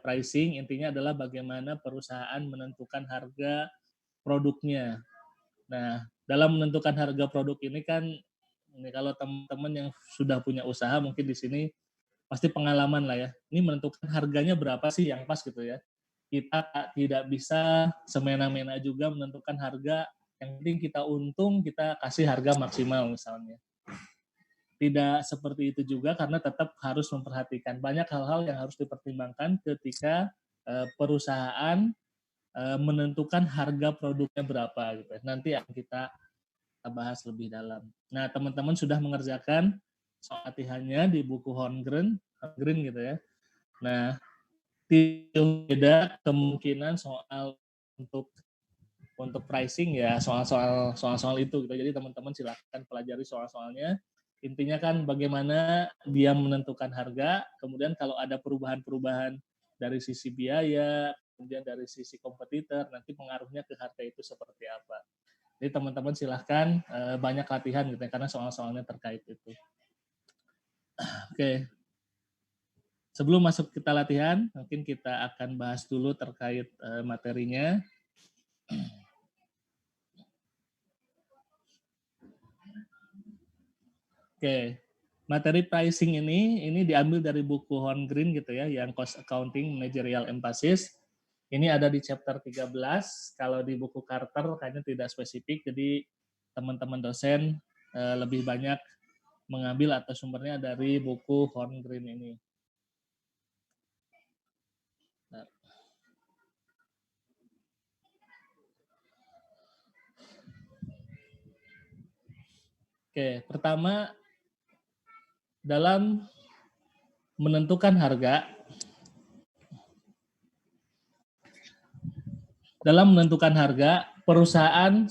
pricing intinya adalah bagaimana perusahaan menentukan harga produknya. Nah, dalam menentukan harga produk ini kan, ini kalau teman-teman yang sudah punya usaha mungkin di sini pasti pengalaman lah ya. Ini menentukan harganya berapa sih yang pas gitu ya. Kita tidak bisa semena-mena juga menentukan harga, yang penting kita untung, kita kasih harga maksimal misalnya. Tidak seperti itu juga karena tetap harus memperhatikan banyak hal-hal yang harus dipertimbangkan ketika perusahaan menentukan harga produknya berapa gitu. Nanti akan kita bahas lebih dalam. Nah, teman-teman sudah mengerjakan soal latihannya di buku Holmgren gitu ya. Nah, tidak kemungkinan soal untuk pricing ya soal-soal itu gitu. Jadi teman-teman silakan pelajari soal-soalnya. Intinya kan bagaimana dia menentukan harga, kemudian kalau ada perubahan-perubahan dari sisi biaya, kemudian dari sisi kompetitor, nanti pengaruhnya ke harga itu seperti apa. Jadi teman-teman silahkan banyak latihan gitu ya, karena soal-soalnya terkait itu. Oke. Sebelum masuk kita latihan, mungkin kita akan bahas dulu terkait materinya. Oke. Materi pricing ini diambil dari buku Holmgren gitu ya, yang Cost Accounting Managerial Emphasis. Ini ada di chapter 13. Kalau di buku Carter kayaknya tidak spesifik, jadi teman-teman dosen lebih banyak mengambil atau sumbernya dari buku Holmgren ini. Nah. Oke, pertama dalam menentukan harga, perusahaan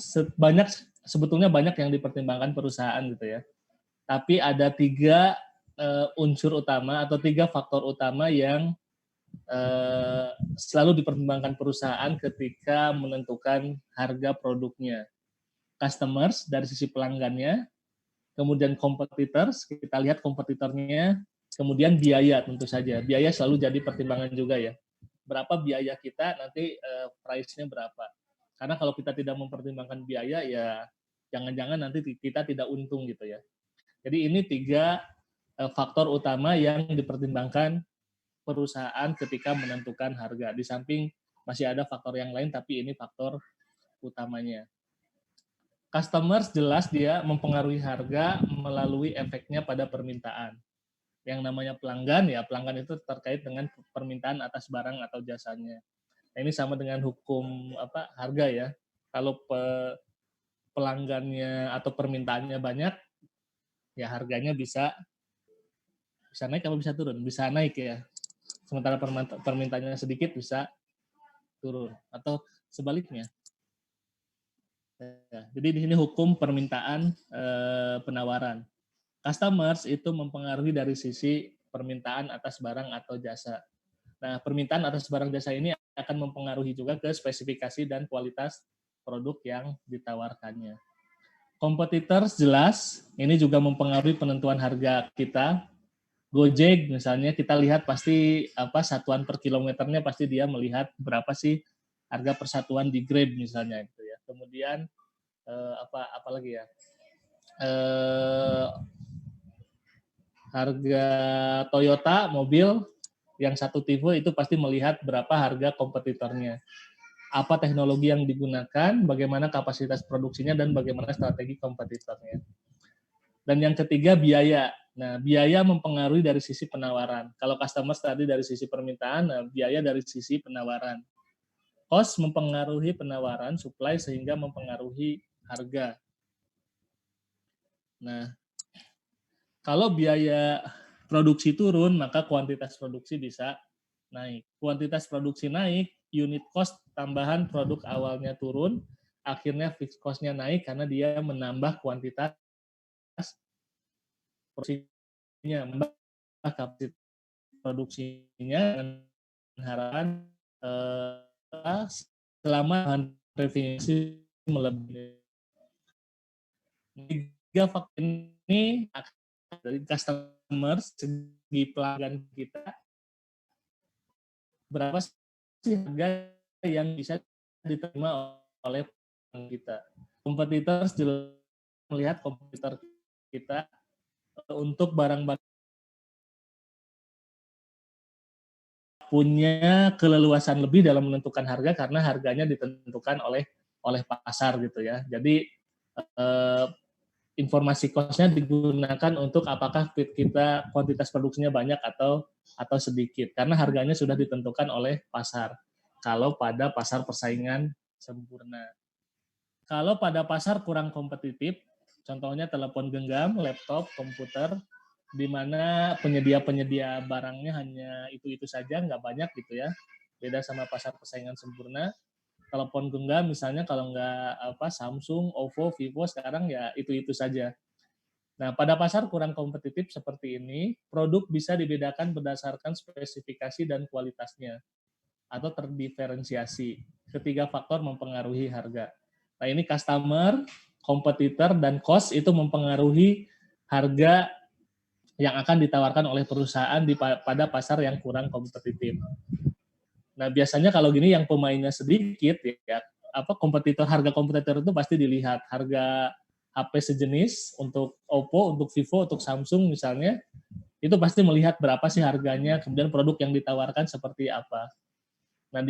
sebetulnya banyak yang dipertimbangkan perusahaan gitu ya. Tapi ada 3 unsur utama atau 3 faktor utama yang selalu dipertimbangkan perusahaan ketika menentukan harga produknya. Customers dari sisi pelanggannya, kemudian competitors, kita lihat kompetitornya, kemudian biaya tentu saja. Biaya selalu jadi pertimbangan juga ya. Berapa biaya kita, nanti price-nya berapa. Karena kalau kita tidak mempertimbangkan biaya, ya jangan-jangan nanti kita tidak untung gitu ya. Jadi ini 3 faktor utama yang dipertimbangkan perusahaan ketika menentukan harga. Di samping masih ada faktor yang lain, tapi ini faktor utamanya. Customers jelas dia mempengaruhi harga melalui efeknya pada permintaan. Yang namanya pelanggan, ya pelanggan itu terkait dengan permintaan atas barang atau jasanya. Nah, ini sama dengan hukum harga ya. Kalau pelanggannya atau permintaannya banyak, ya harganya bisa naik atau bisa turun. Bisa naik ya. Sementara permintaannya sedikit bisa turun. Atau sebaliknya. Ya, jadi di sini hukum permintaan penawaran. Customers itu mempengaruhi dari sisi permintaan atas barang atau jasa. Nah, permintaan atas barang jasa ini akan mempengaruhi juga ke spesifikasi dan kualitas produk yang ditawarkannya. Competitors jelas, ini juga mempengaruhi penentuan harga kita. Gojek misalnya kita lihat pasti satuan per kilometernya pasti dia melihat berapa sih harga persatuan di Grab misalnya gitu ya. Kemudian apa lagi ya? Harga Toyota mobil yang satu tipe itu pasti melihat berapa harga kompetitornya. Apa teknologi yang digunakan, bagaimana kapasitas produksinya, dan bagaimana strategi kompetitornya. Dan yang ketiga, biaya. Nah, biaya mempengaruhi dari sisi penawaran. Kalau customers tadi dari sisi permintaan, nah, biaya dari sisi penawaran. Cost mempengaruhi penawaran, supply sehingga mempengaruhi harga. Nah, kalau biaya produksi turun, maka kuantitas produksi bisa naik. Kuantitas produksi naik, unit cost tambahan produk awalnya turun, akhirnya fixed cost-nya naik karena dia menambah kuantitas produksinya, menambah kapasitas produksinya dengan harapan selama definisi melebihi. Tiga faktor ini dari customer, segi pelanggan kita, berapa sih harga yang bisa diterima oleh kita. Kompetitor jelas melihat kompetitor kita untuk barang-barang punya keleluasan lebih dalam menentukan harga karena harganya ditentukan oleh pasar gitu ya. Jadi informasi cost-nya digunakan untuk apakah kita kuantitas produksinya banyak atau sedikit karena harganya sudah ditentukan oleh pasar. Kalau pada pasar persaingan sempurna. Kalau pada pasar kurang kompetitif, contohnya telepon genggam, laptop, komputer, di mana penyedia-penyedia barangnya hanya itu-itu saja, nggak banyak gitu ya. Beda sama pasar persaingan sempurna. Telepon genggam misalnya kalau nggak Samsung, OVO, Vivo sekarang ya itu-itu saja. Nah, pada pasar kurang kompetitif seperti ini, produk bisa dibedakan berdasarkan spesifikasi dan kualitasnya atau terdiferensiasi. Ketiga faktor mempengaruhi harga. Nah, ini customer, kompetitor, dan cost itu mempengaruhi harga yang akan ditawarkan oleh perusahaan pada pasar yang kurang kompetitif. Nah, biasanya kalau gini yang pemainnya sedikit ya, harga kompetitor itu pasti dilihat. Harga HP sejenis untuk Oppo, untuk Vivo, untuk Samsung misalnya, itu pasti melihat berapa sih harganya, kemudian produk yang ditawarkan seperti apa. Nah,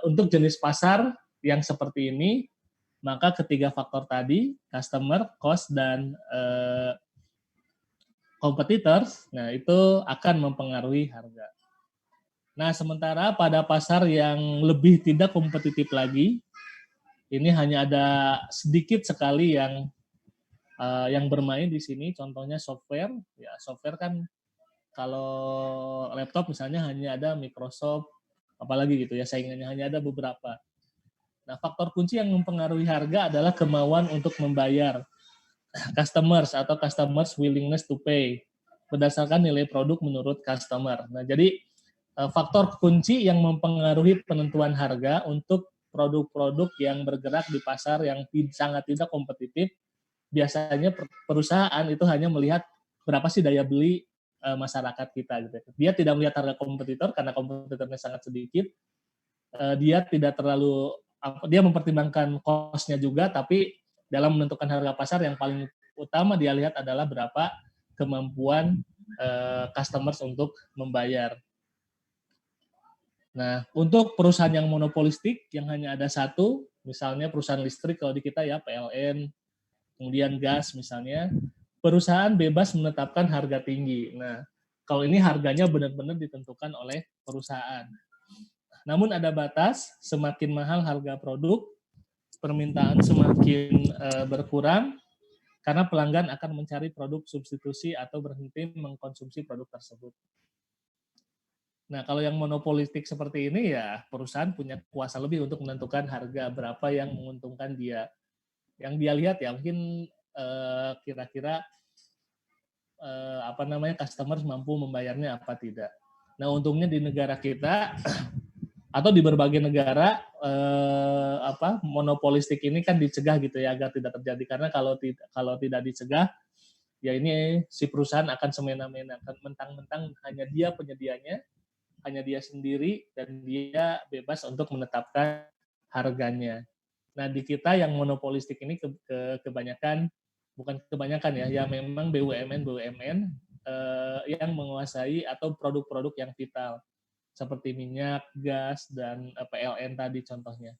untuk jenis pasar yang seperti ini, maka ketiga faktor tadi, customer, cost, dan competitors, nah itu akan mempengaruhi harga. Nah, sementara pada pasar yang lebih tidak kompetitif lagi, ini hanya ada sedikit sekali yang bermain di sini. Contohnya software. Ya, software kan kalau laptop misalnya hanya ada Microsoft, apalagi gitu ya, saingannya hanya ada beberapa. Nah, faktor kunci yang mempengaruhi harga adalah kemauan untuk membayar customers willingness to pay berdasarkan nilai produk menurut customer. Nah, jadi faktor kunci yang mempengaruhi penentuan harga untuk produk-produk yang bergerak di pasar yang sangat tidak kompetitif, biasanya perusahaan itu hanya melihat berapa sih daya beli masyarakat kita gitu. Dia tidak melihat harga kompetitor karena kompetitornya sangat sedikit. Dia tidak terlalu dia mempertimbangkan cost-nya juga, tapi dalam menentukan harga pasar yang paling utama dia lihat adalah berapa kemampuan customers untuk membayar. Nah, untuk perusahaan yang monopolistik yang hanya ada satu, misalnya perusahaan listrik kalau di kita ya PLN, kemudian gas misalnya, perusahaan bebas menetapkan harga tinggi. Nah, kalau ini harganya benar-benar ditentukan oleh perusahaan. Namun ada batas, semakin mahal harga produk, permintaan semakin berkurang karena pelanggan akan mencari produk substitusi atau berhenti mengkonsumsi produk tersebut. Nah, kalau yang monopolistik seperti ini ya perusahaan punya kuasa lebih untuk menentukan harga berapa yang menguntungkan dia. Yang dia lihat ya mungkin kira-kira customers mampu membayarnya apa tidak. Nah, untungnya di negara kita atau di berbagai negara monopolistik ini kan dicegah gitu ya agar tidak terjadi, karena kalau tidak dicegah ya ini si perusahaan akan semena-mena, mentang-mentang hanya dia penyedianya, hanya dia sendiri dan dia bebas untuk menetapkan harganya. Nah, di kita yang monopolistik ini kebanyakan, bukan kebanyakan ya memang BUMN yang menguasai atau produk-produk yang vital seperti minyak, gas, dan PLN tadi contohnya.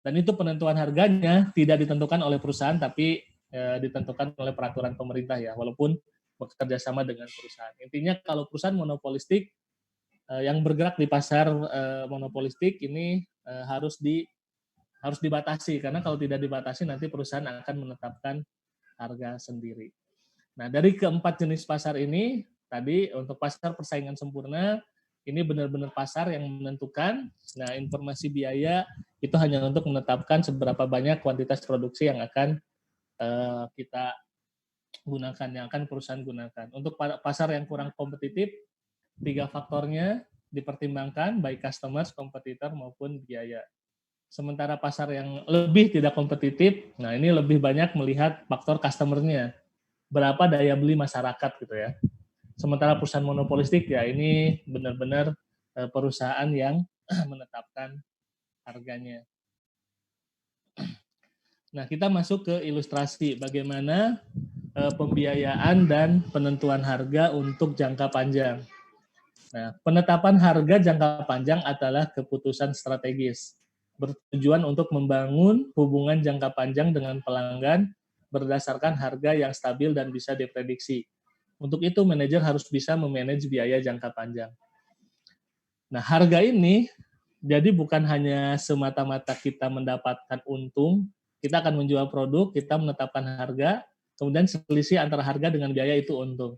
Dan itu penentuan harganya tidak ditentukan oleh perusahaan, tapi ditentukan oleh peraturan pemerintah ya, walaupun bekerja sama dengan perusahaan. Intinya kalau perusahaan monopolistik yang bergerak di pasar monopolistik ini harus dibatasi, karena kalau tidak dibatasi nanti perusahaan akan menetapkan harga sendiri. Nah, dari keempat jenis pasar ini, tadi untuk pasar persaingan sempurna, ini benar-benar pasar yang menentukan. Nah, informasi biaya itu hanya untuk menetapkan seberapa banyak kuantitas produksi yang akan kita gunakan, yang akan perusahaan gunakan. Untuk pasar yang kurang kompetitif, 3 faktornya dipertimbangkan, baik customers, kompetitor, maupun biaya. Sementara pasar yang lebih tidak kompetitif, nah ini lebih banyak melihat faktor customer-nya, berapa daya beli masyarakat gitu ya. Sementara perusahaan monopolistik ya ini benar-benar perusahaan yang menetapkan harganya. Nah, kita masuk ke ilustrasi bagaimana pembiayaan dan penentuan harga untuk jangka panjang. Nah, penetapan harga jangka panjang adalah keputusan strategis bertujuan untuk membangun hubungan jangka panjang dengan pelanggan berdasarkan harga yang stabil dan bisa diprediksi. Untuk itu, manajer harus bisa memanage biaya jangka panjang. Nah, harga ini jadi bukan hanya semata-mata kita mendapatkan untung, kita akan menjual produk, kita menetapkan harga, kemudian selisih antara harga dengan biaya itu untung.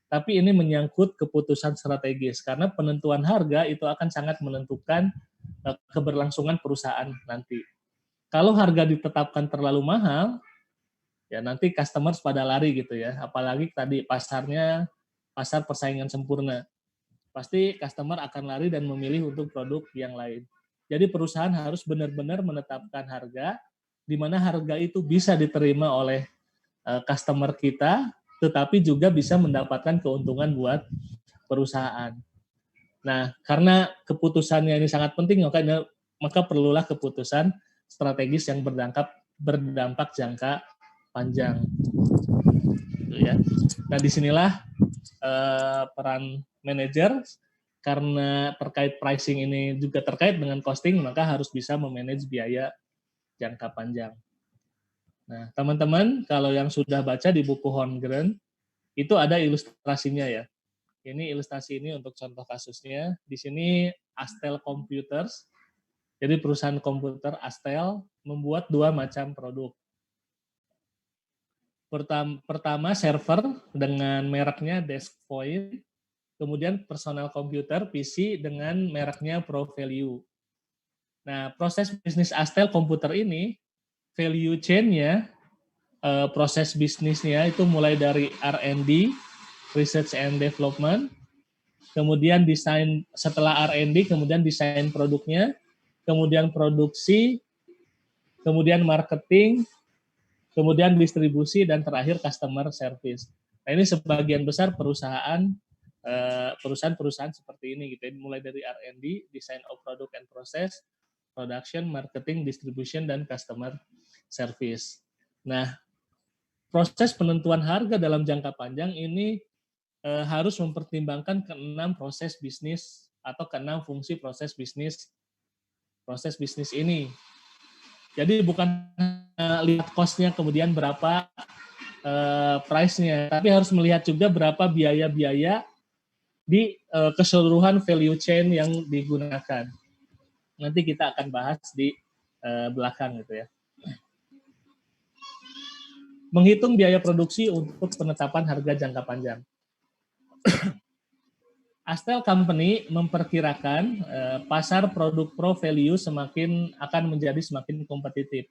Tapi ini menyangkut keputusan strategis, karena penentuan harga itu akan sangat menentukan keberlangsungan perusahaan nanti. Kalau harga ditetapkan terlalu mahal, ya nanti customers pada lari gitu ya. Apalagi tadi pasarnya pasar persaingan sempurna. Pasti customer akan lari dan memilih untuk produk yang lain. Jadi perusahaan harus benar-benar menetapkan harga, di mana harga itu bisa diterima oleh customer kita, tetapi juga bisa mendapatkan keuntungan buat perusahaan. Nah, karena keputusannya ini sangat penting, maka perlulah keputusan strategis yang berdampak jangka panjang. Gitu ya. Nah, disinilah peran manajer, karena terkait pricing ini juga terkait dengan costing, maka harus bisa memanage biaya jangka panjang. Nah, teman-teman, kalau yang sudah baca di buku Holmgren, itu ada ilustrasinya ya. Ini ilustrasi ini untuk contoh kasusnya. Di sini Astel Computers, jadi perusahaan komputer Astel membuat dua macam produk. Pertama server dengan mereknya Deskpoint, kemudian personal computer PC dengan mereknya ProValue. Nah, proses bisnis Astel komputer ini, value chain-nya, proses bisnisnya itu mulai dari R&D, Research and Development, kemudian desain setelah R&D, kemudian desain produknya, kemudian produksi, kemudian marketing, kemudian distribusi, dan terakhir customer service. Nah, ini sebagian besar perusahaan-perusahaan seperti ini gitu, mulai dari R&D, design of product and process, production, marketing, distribution, dan customer service. Nah, proses penentuan harga dalam jangka panjang ini harus mempertimbangkan keenam proses bisnis atau keenam fungsi proses bisnis ini. Jadi bukan lihat cost-nya kemudian berapa price-nya, tapi harus melihat juga berapa biaya-biaya di keseluruhan value chain yang digunakan. Nanti kita akan bahas di belakang gitu ya. Menghitung biaya produksi untuk penetapan harga jangka panjang. Astel Company memperkirakan pasar produk Pro Value akan menjadi semakin kompetitif.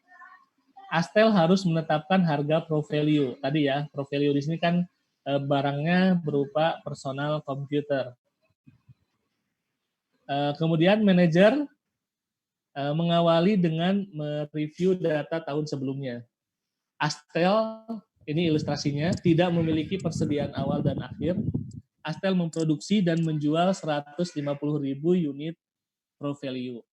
Astel harus menetapkan harga Pro Value. Tadi ya, Pro Value di sini kan barangnya berupa personal computer. Kemudian manajer mengawali dengan mereview data tahun sebelumnya. Astel, ini ilustrasinya, tidak memiliki persediaan awal dan akhir. Astel memproduksi dan menjual 150.000 unit Pro Value.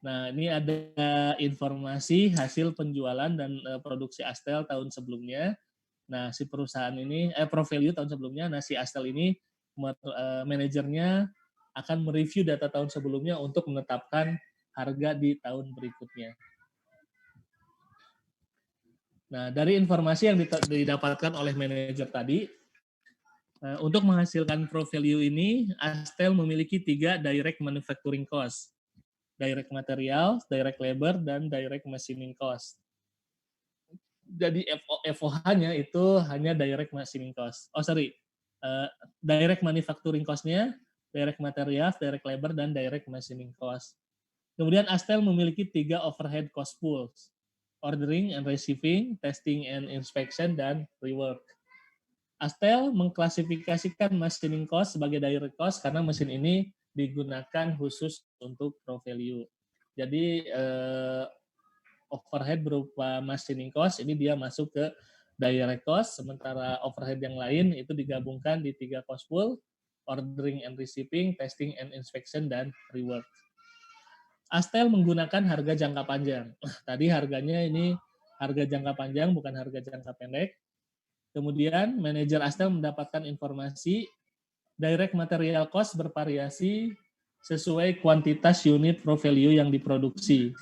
Nah, ini ada informasi hasil penjualan dan produksi Astel tahun sebelumnya. Nah, si perusahaan ini, Pro Value tahun sebelumnya, nah si Astel ini, manajernya akan mereview data tahun sebelumnya untuk menetapkan harga di tahun berikutnya. Nah, dari informasi yang didapatkan oleh manajer tadi, untuk menghasilkan Pro Value ini, Astel memiliki 3 direct manufacturing cost. Direct material, direct labor, dan direct machining cost. Jadi FOH-nya itu hanya direct machining cost. Direct manufacturing cost-nya, direct material, direct labor, dan direct machining cost. Kemudian Astel memiliki 3 overhead cost pools. Ordering and receiving, testing and inspection, dan rework. Astel mengklasifikasikan machining cost sebagai direct cost karena mesin ini digunakan khusus untuk Pro Value. Jadi overhead berupa machining cost ini dia masuk ke direct cost, sementara overhead yang lain itu digabungkan di 3 cost pool. ordering and receiving, testing and inspection, dan reward. Astel menggunakan harga jangka panjang. Tadi harganya ini harga jangka panjang, bukan harga jangka pendek. Kemudian manajer Astel mendapatkan informasi direct material cost bervariasi sesuai kuantitas unit pro value yang diproduksi.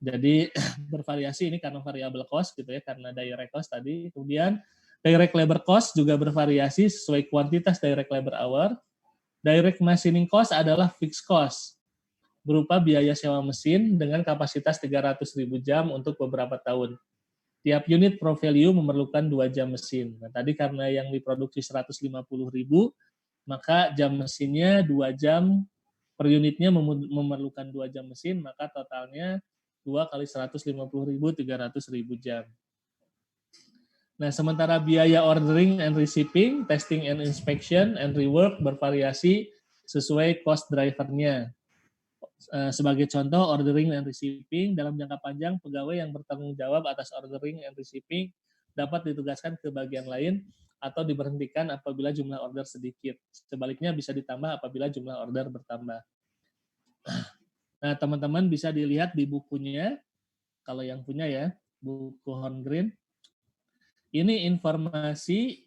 Jadi bervariasi ini karena variable cost gitu ya, karena direct cost tadi. Kemudian direct labor cost juga bervariasi sesuai kuantitas direct labor hour. Direct machining cost adalah fixed cost, berupa biaya sewa mesin dengan kapasitas 300.000 jam untuk beberapa tahun. Tiap unit pro value memerlukan 2 jam mesin. Nah, tadi karena yang diproduksi 150.000, maka jam mesinnya 2 jam per unitnya memerlukan 2 jam mesin, maka totalnya 2 kali 150.000, 300.000 jam. Nah, sementara biaya ordering and receiving, testing and inspection, and rework bervariasi sesuai cost drivernya. Sebagai contoh, ordering and receiving, dalam jangka panjang, pegawai yang bertanggung jawab atas ordering and receiving dapat ditugaskan ke bagian lain atau diberhentikan apabila jumlah order sedikit. Sebaliknya bisa ditambah apabila jumlah order bertambah. Nah, teman-teman bisa dilihat di bukunya, kalau yang punya ya, buku Horngreen. Ini informasi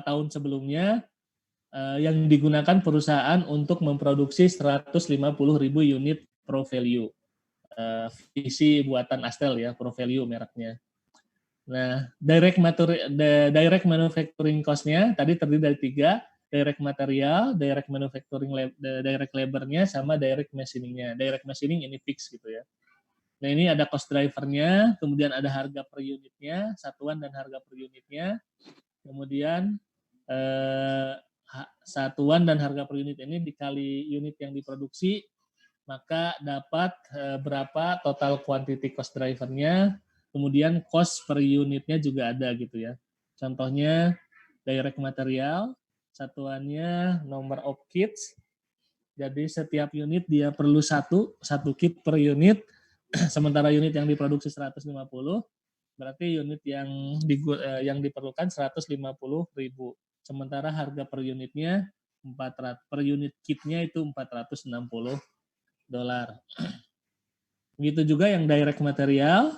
tahun sebelumnya yang digunakan perusahaan untuk memproduksi 150.000 unit pro value. Visi buatan Astel ya, pro value mereknya. Nah, direct manufacturing cost-nya tadi terdiri dari 3, direct material, direct manufacturing, direct labor-nya, sama direct machining-nya. Direct machining ini fix gitu ya. Nah, ini ada cost driver-nya, kemudian ada harga per unitnya, satuan dan harga per unitnya. Kemudian satuan dan harga per unit ini dikali unit yang diproduksi, maka dapat berapa total quantity cost driver-nya, kemudian cost per unitnya juga ada gitu ya. Contohnya direct material, satuannya number of kits, jadi setiap unit dia perlu satu kit per unit, sementara unit yang diproduksi 150, berarti unit yang diperlukan 150.000. Sementara harga per unitnya 400, per unit kitnya itu $460. Begitu juga yang direct material,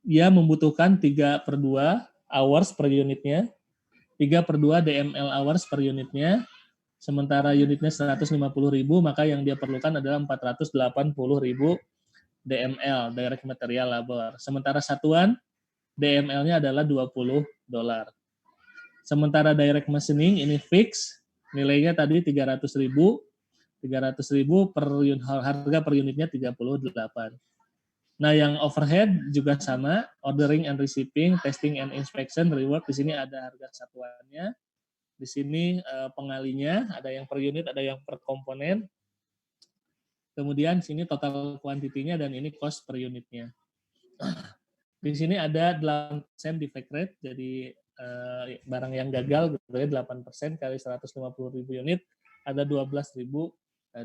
dia membutuhkan 3/2 hours per unitnya, 3/2 DML hours per unitnya, sementara unitnya 150.000, maka yang dia perlukan adalah 480.000 DML, direct material labor. Sementara satuan DML-nya adalah $20. Sementara direct machining ini fix, nilainya tadi 300.000 per unit, harga per unitnya 38. Nah, yang overhead juga sama, ordering and receiving, testing and inspection, reward, di sini ada harga satuannya. Di sini pengalinya, ada yang per unit, ada yang per komponen. Kemudian sini total kuantitinya dan ini cost per unitnya. Di sini ada 8% defect rate, jadi barang yang gagal gitu ya, 8% kali 150.000 unit, ada 12.000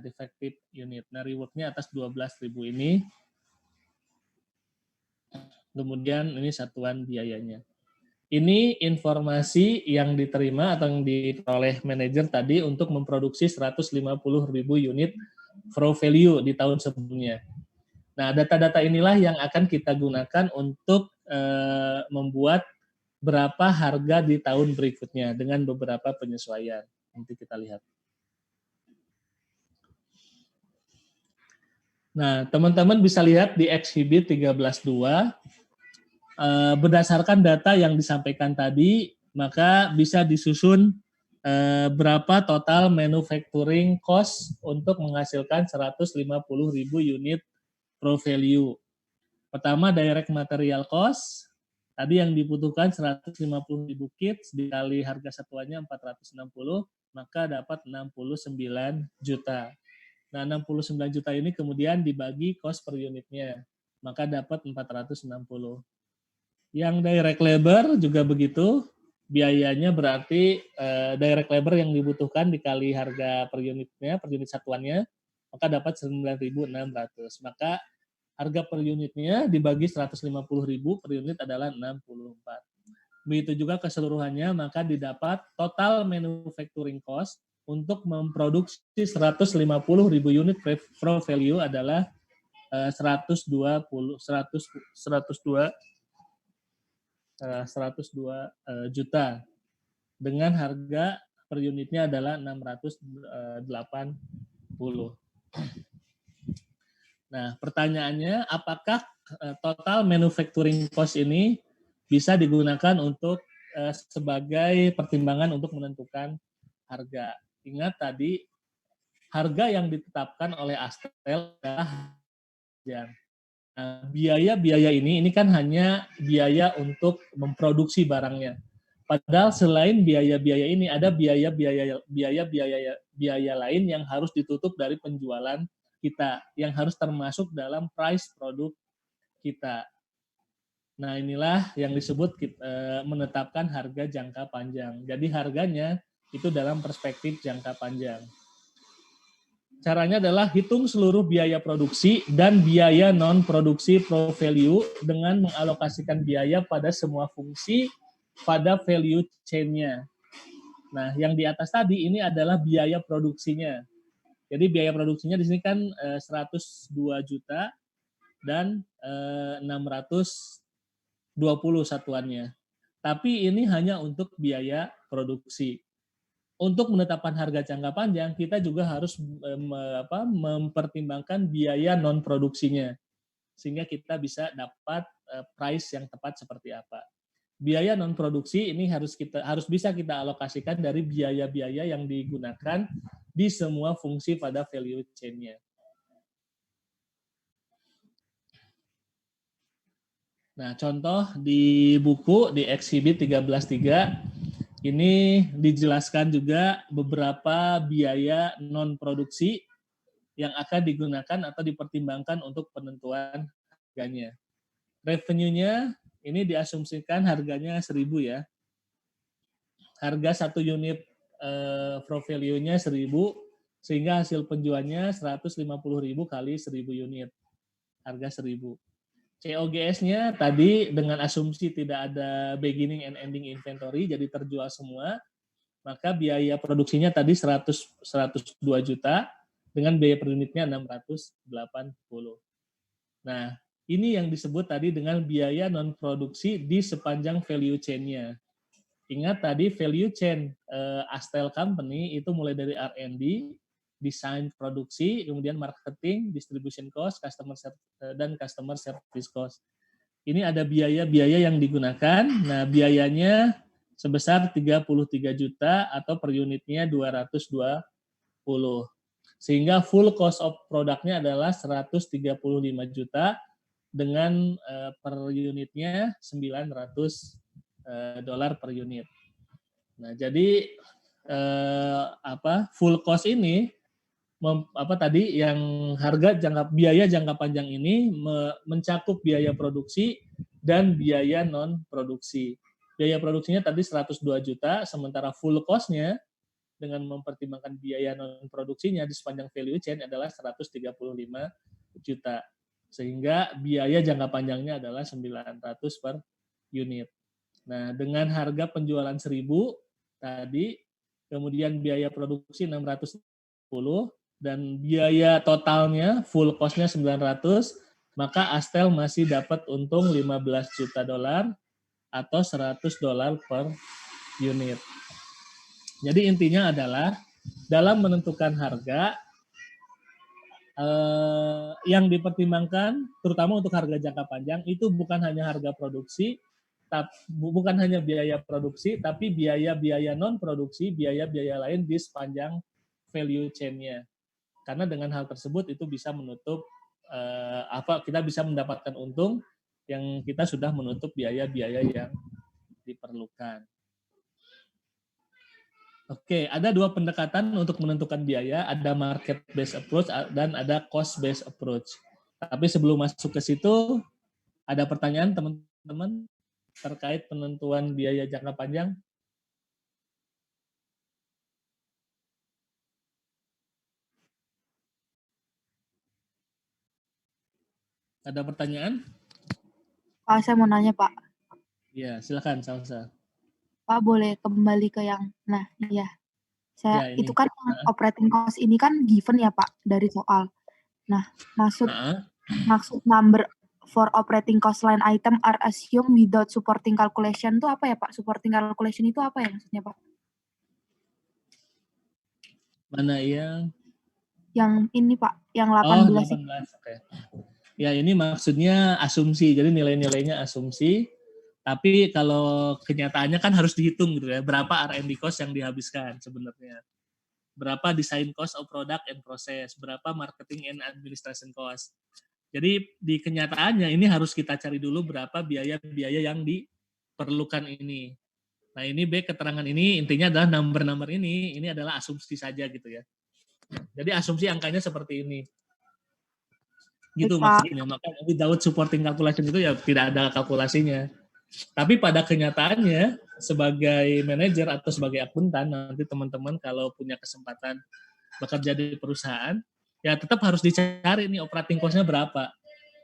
defective unit. Nah, reward-nya atas 12.000 ini. Kemudian ini satuan biayanya. Ini informasi yang diterima atau yang diperoleh manajer tadi untuk memproduksi 150.000 unit pro value di tahun sebelumnya. Nah, data-data inilah yang akan kita gunakan untuk membuat berapa harga di tahun berikutnya dengan beberapa penyesuaian. Nanti kita lihat. Nah, teman-teman bisa lihat di exhibit 13.2, berdasarkan data yang disampaikan tadi, maka bisa disusun berapa total manufacturing cost untuk menghasilkan 150.000 unit pro value. Pertama, direct material cost. Tadi yang dibutuhkan 150.000 kits dikali harga satuannya 460, maka dapat 69 juta. Nah, 69 juta ini kemudian dibagi cost per unitnya, maka dapat 460. Yang direct labor juga begitu, biayanya berarti direct labor yang dibutuhkan dikali harga per unitnya, per unit satuannya, maka dapat 9.600. Maka harga per unitnya dibagi 150.000 per unit adalah 64. begitu juga keseluruhannya, maka didapat total manufacturing cost untuk memproduksi 150.000 unit pro value adalah 102 juta dengan harga per unitnya adalah 680. Nah, pertanyaannya apakah total manufacturing cost ini bisa digunakan untuk sebagai pertimbangan untuk menentukan harga. Ingat tadi harga yang ditetapkan oleh Astel adalah yang biaya-biaya ini kan hanya biaya untuk memproduksi barangnya. Padahal selain biaya-biaya ini ada biaya lain yang harus ditutup dari penjualan kita, yang harus termasuk dalam price produk kita. Nah, inilah yang disebut menetapkan harga jangka panjang. Jadi harganya itu dalam perspektif jangka panjang. Caranya adalah hitung seluruh biaya produksi dan biaya non-produksi pro value dengan mengalokasikan biaya pada semua fungsi pada value chain-nya. Nah, yang di atas tadi ini adalah biaya produksinya. Jadi biaya produksinya di sini kan 102 juta dan 620 satuannya. Tapi ini hanya untuk biaya produksi. Untuk menetapkan harga jangka panjang, kita juga harus mempertimbangkan biaya non produksinya, sehingga kita bisa dapat price yang tepat seperti apa. Biaya non produksi ini harus bisa kita alokasikan dari biaya-biaya yang digunakan di semua fungsi pada value chain-nya. Nah, contoh di buku di Exhibit 13.3 ini dijelaskan juga beberapa biaya non-produksi yang akan digunakan atau dipertimbangkan untuk penentuan harganya. Revenue-nya ini diasumsikan harganya 1.000 ya. Harga satu unit pro value-nya 1.000, sehingga hasil penjualnya 150.000 kali 1.000 unit. Harga 1.000. COGS-nya tadi dengan asumsi tidak ada beginning and ending inventory, jadi terjual semua, maka biaya produksinya tadi 102 juta dengan biaya per unitnya 680. Nah, ini yang disebut tadi dengan biaya non-produksi di sepanjang value chain-nya. Ingat tadi value chain Astel Company itu mulai dari R&D, desain produksi, kemudian marketing, distribution cost, dan customer service cost. Ini ada biaya-biaya yang digunakan. Nah, biayanya sebesar 33 juta atau per unitnya 220. Sehingga full cost of produknya adalah 135 juta dengan per unitnya $900 per unit. Nah, jadi full cost ini tadi yang biaya jangka panjang ini mencakup biaya produksi dan biaya non produksi. Biaya produksinya tadi 102 juta, sementara full cost-nya dengan mempertimbangkan biaya non produksinya di sepanjang value chain adalah 135 juta. Sehingga biaya jangka panjangnya adalah 900 per unit. Nah, dengan harga penjualan 1.000 tadi, kemudian biaya produksi 610 dan biaya totalnya full cost-nya 900, maka Astel masih dapat untung 15 juta dolar atau $100 per unit. Jadi intinya adalah dalam menentukan harga yang dipertimbangkan terutama untuk harga jangka panjang itu bukan hanya harga produksi, bukan hanya biaya produksi, tapi biaya-biaya non produksi, biaya-biaya lain di sepanjang value chain-nya. Karena dengan hal tersebut itu bisa menutup kita bisa mendapatkan untung yang kita sudah menutup biaya-biaya yang diperlukan. Oke, ada dua pendekatan untuk menentukan biaya, ada market based approach dan ada cost based approach. Tapi sebelum masuk ke situ, ada pertanyaan teman-teman terkait penentuan biaya jangka panjang? Ada pertanyaan? Pak, saya mau nanya, Pak. Ya, silakan Salsa. Pak boleh kembali ke yang, nah iya, Ya, itu ini. kan operating cost ini kan given ya Pak dari soal. Nah, maksud number for operating cost line item are assumed without supporting calculation itu apa ya Pak? Supporting calculation itu apa ya maksudnya Pak? Mana yang? Yang ini Pak, yang 18 Oh, 18. Oke. Ya, ini maksudnya asumsi. Jadi nilai-nilainya asumsi. Tapi kalau kenyataannya kan harus dihitung gitu ya. Berapa R&D cost yang dihabiskan sebenarnya. Berapa design cost of product and process. Berapa marketing and administration cost. Jadi di kenyataannya ini harus kita cari dulu berapa biaya-biaya yang diperlukan ini. Nah ini B keterangan ini intinya adalah number-number ini adalah asumsi saja gitu ya. Jadi asumsi angkanya seperti ini. Gitu maksudnya. Makanya without supporting calculation itu ya tidak ada kalkulasinya. Tapi pada kenyataannya sebagai manajer atau sebagai akuntan nanti teman-teman kalau punya kesempatan bekerja di perusahaan ya tetap harus dicari nih operating cost-nya berapa,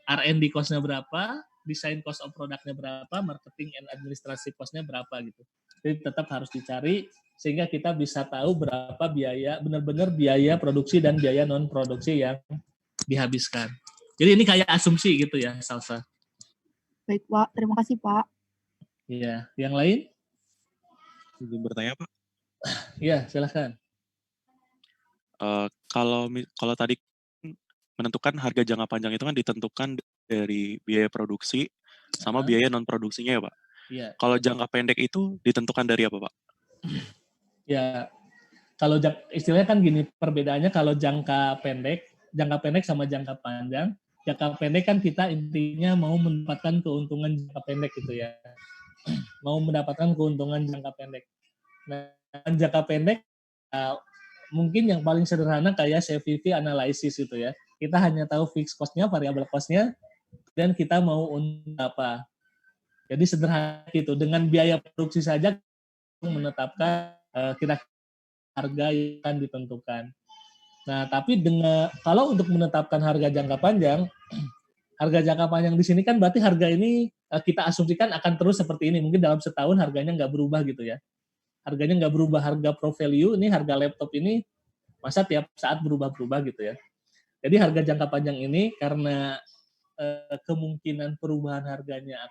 R&D cost-nya berapa, design cost of product-nya berapa, marketing and administrative cost-nya berapa gitu. Jadi tetap harus dicari sehingga kita bisa tahu berapa biaya benar-benar biaya produksi dan biaya non produksi yang dihabiskan. Jadi ini kayak asumsi gitu ya, Salsa. Baik Pak, terima kasih Pak. Iya, yang lain? Izin bertanya Pak. Iya, silahkan. Kalau tadi menentukan harga jangka panjang itu kan ditentukan dari biaya produksi sama biaya non produksinya ya Pak. Iya. Kalau jangka pendek itu ditentukan dari apa Pak? Ya, kalau istilahnya kan gini, perbedaannya kalau jangka pendek sama jangka panjang. Jangka pendek kan kita intinya mau mendapatkan keuntungan jangka pendek gitu ya. Mau mendapatkan keuntungan jangka pendek. Nah, jangka pendek mungkin yang paling sederhana kayak CVP analysis gitu ya. Kita hanya tahu fixed cost-nya, variable cost-nya, dan kita mau untung apa. Jadi sederhana gitu. Dengan biaya produksi saja menetapkan kira harga yang akan ditentukan. Nah, tapi kalau untuk menetapkan harga jangka panjang, harga jangka panjang di sini kan berarti harga ini kita asumsikan akan terus seperti ini. Mungkin dalam setahun harganya nggak berubah gitu ya. Harganya nggak berubah, harga pro value ini, harga laptop ini masa tiap saat berubah-berubah gitu ya. Jadi harga jangka panjang ini karena kemungkinan perubahan harganya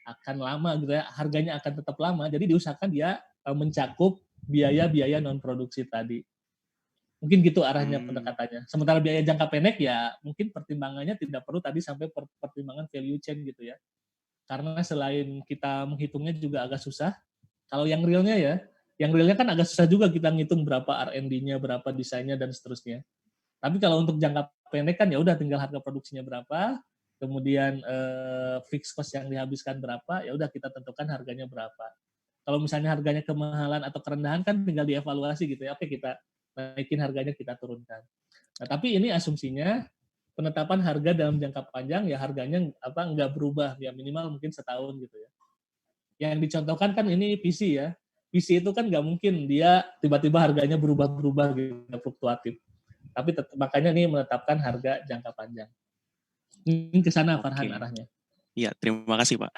akan lama gitu ya, harganya akan tetap lama. Jadi diusahakan dia mencakup biaya-biaya non produksi tadi. Mungkin gitu arahnya pendekatannya. Sementara biaya jangka pendek ya mungkin pertimbangannya tidak perlu tadi sampai pertimbangan value chain gitu ya. Karena selain kita menghitungnya juga agak susah. Kalau yang realnya kan agak susah juga kita ngitung berapa R&D-nya, berapa desainnya dan seterusnya. Tapi kalau untuk jangka pendek kan ya udah tinggal harga produksinya berapa, kemudian fixed cost yang dihabiskan berapa, ya udah kita tentukan harganya berapa. Kalau misalnya harganya kemahalan atau kerendahan kan tinggal dievaluasi gitu ya. Oke, kita naikin harganya, kita turunkan. Nah, tapi ini asumsinya penetapan harga dalam jangka panjang ya harganya nggak berubah ya minimal mungkin setahun gitu ya. Yang dicontohkan kan ini PC ya. PC itu kan nggak mungkin dia tiba-tiba harganya berubah-berubah gitu, fluktuatif. Tapi makanya ini menetapkan harga jangka panjang. Ini ke sana Farhan arahnya. Iya, terima kasih Pak.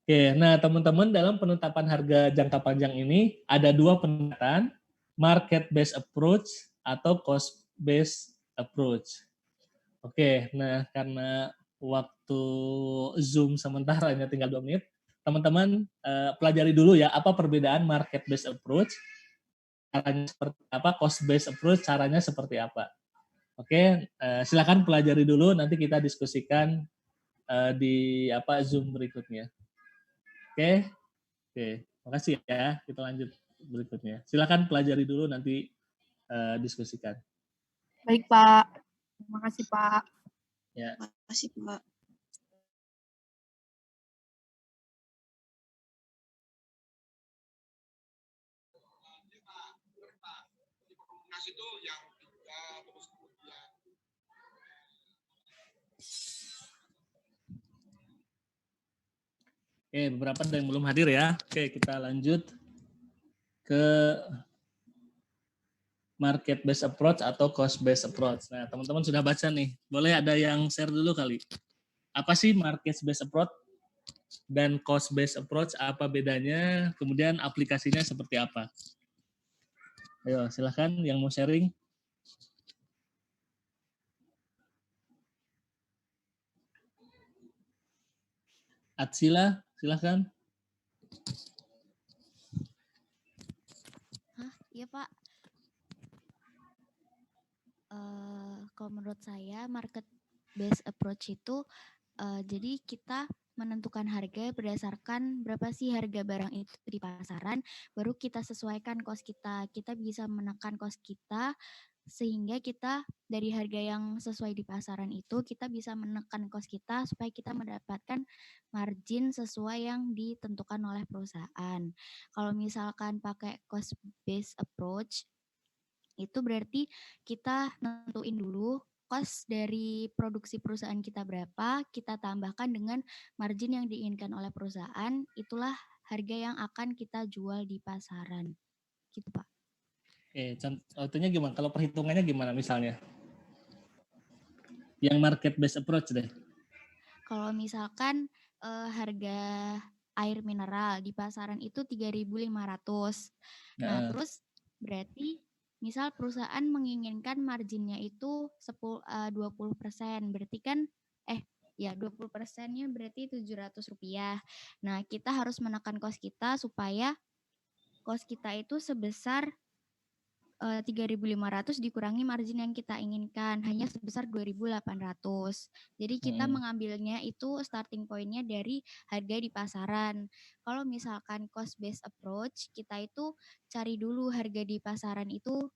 Oke, nah teman-teman dalam penetapan harga jangka panjang ini ada dua pendekatan, market based approach atau cost based approach. Oke, nah karena waktu Zoom sementara hanya tinggal 2 menit, teman-teman pelajari dulu ya apa perbedaan market based approach, caranya seperti apa, cost based approach caranya seperti apa. Oke, silakan pelajari dulu nanti kita diskusikan di Zoom berikutnya. Oke, makasih ya. Kita lanjut berikutnya. Silakan pelajari dulu nanti diskusikan. Baik Pak, terima kasih Pak. Ya. Terima kasih Pak. Oke, beberapa ada yang belum hadir ya. Oke, kita lanjut ke market based approach atau cost based approach. Nah, teman-teman sudah baca nih. Boleh ada yang share dulu kali? apa sih market based approach dan cost based approach, apa bedanya, kemudian aplikasinya seperti apa. Ayo silahkan yang mau sharing. Atsila, silahkan. Iya Pak. Kalau menurut saya market based approach itu jadi kita menentukan harga berdasarkan berapa sih harga barang itu di pasaran, baru kita sesuaikan cost kita. Kita bisa menekan cost kita sehingga kita dari harga yang sesuai di pasaran itu kita bisa menekan cost kita supaya kita mendapatkan margin sesuai yang ditentukan oleh perusahaan. Kalau misalkan pakai cost based approach itu berarti kita nentuin dulu cost dari produksi perusahaan kita berapa, kita tambahkan dengan margin yang diinginkan oleh perusahaan, itulah harga yang akan kita jual di pasaran. Gitu, Pak. Contohnya gimana? Kalau perhitungannya gimana misalnya? Yang market based approach deh. Kalau misalkan harga air mineral di pasaran itu 3.500. Nah, terus berarti misal perusahaan menginginkan marginnya itu 20%, berarti kan 20%-nya berarti Rp700. Nah, kita harus menekan cost kita supaya cost kita itu sebesar 3.500 dikurangi margin yang kita inginkan hanya sebesar 2.800. Jadi kita mengambilnya itu starting point-nya dari harga di pasaran. Kalau misalkan cost based approach, kita itu cari dulu harga di pasaran itu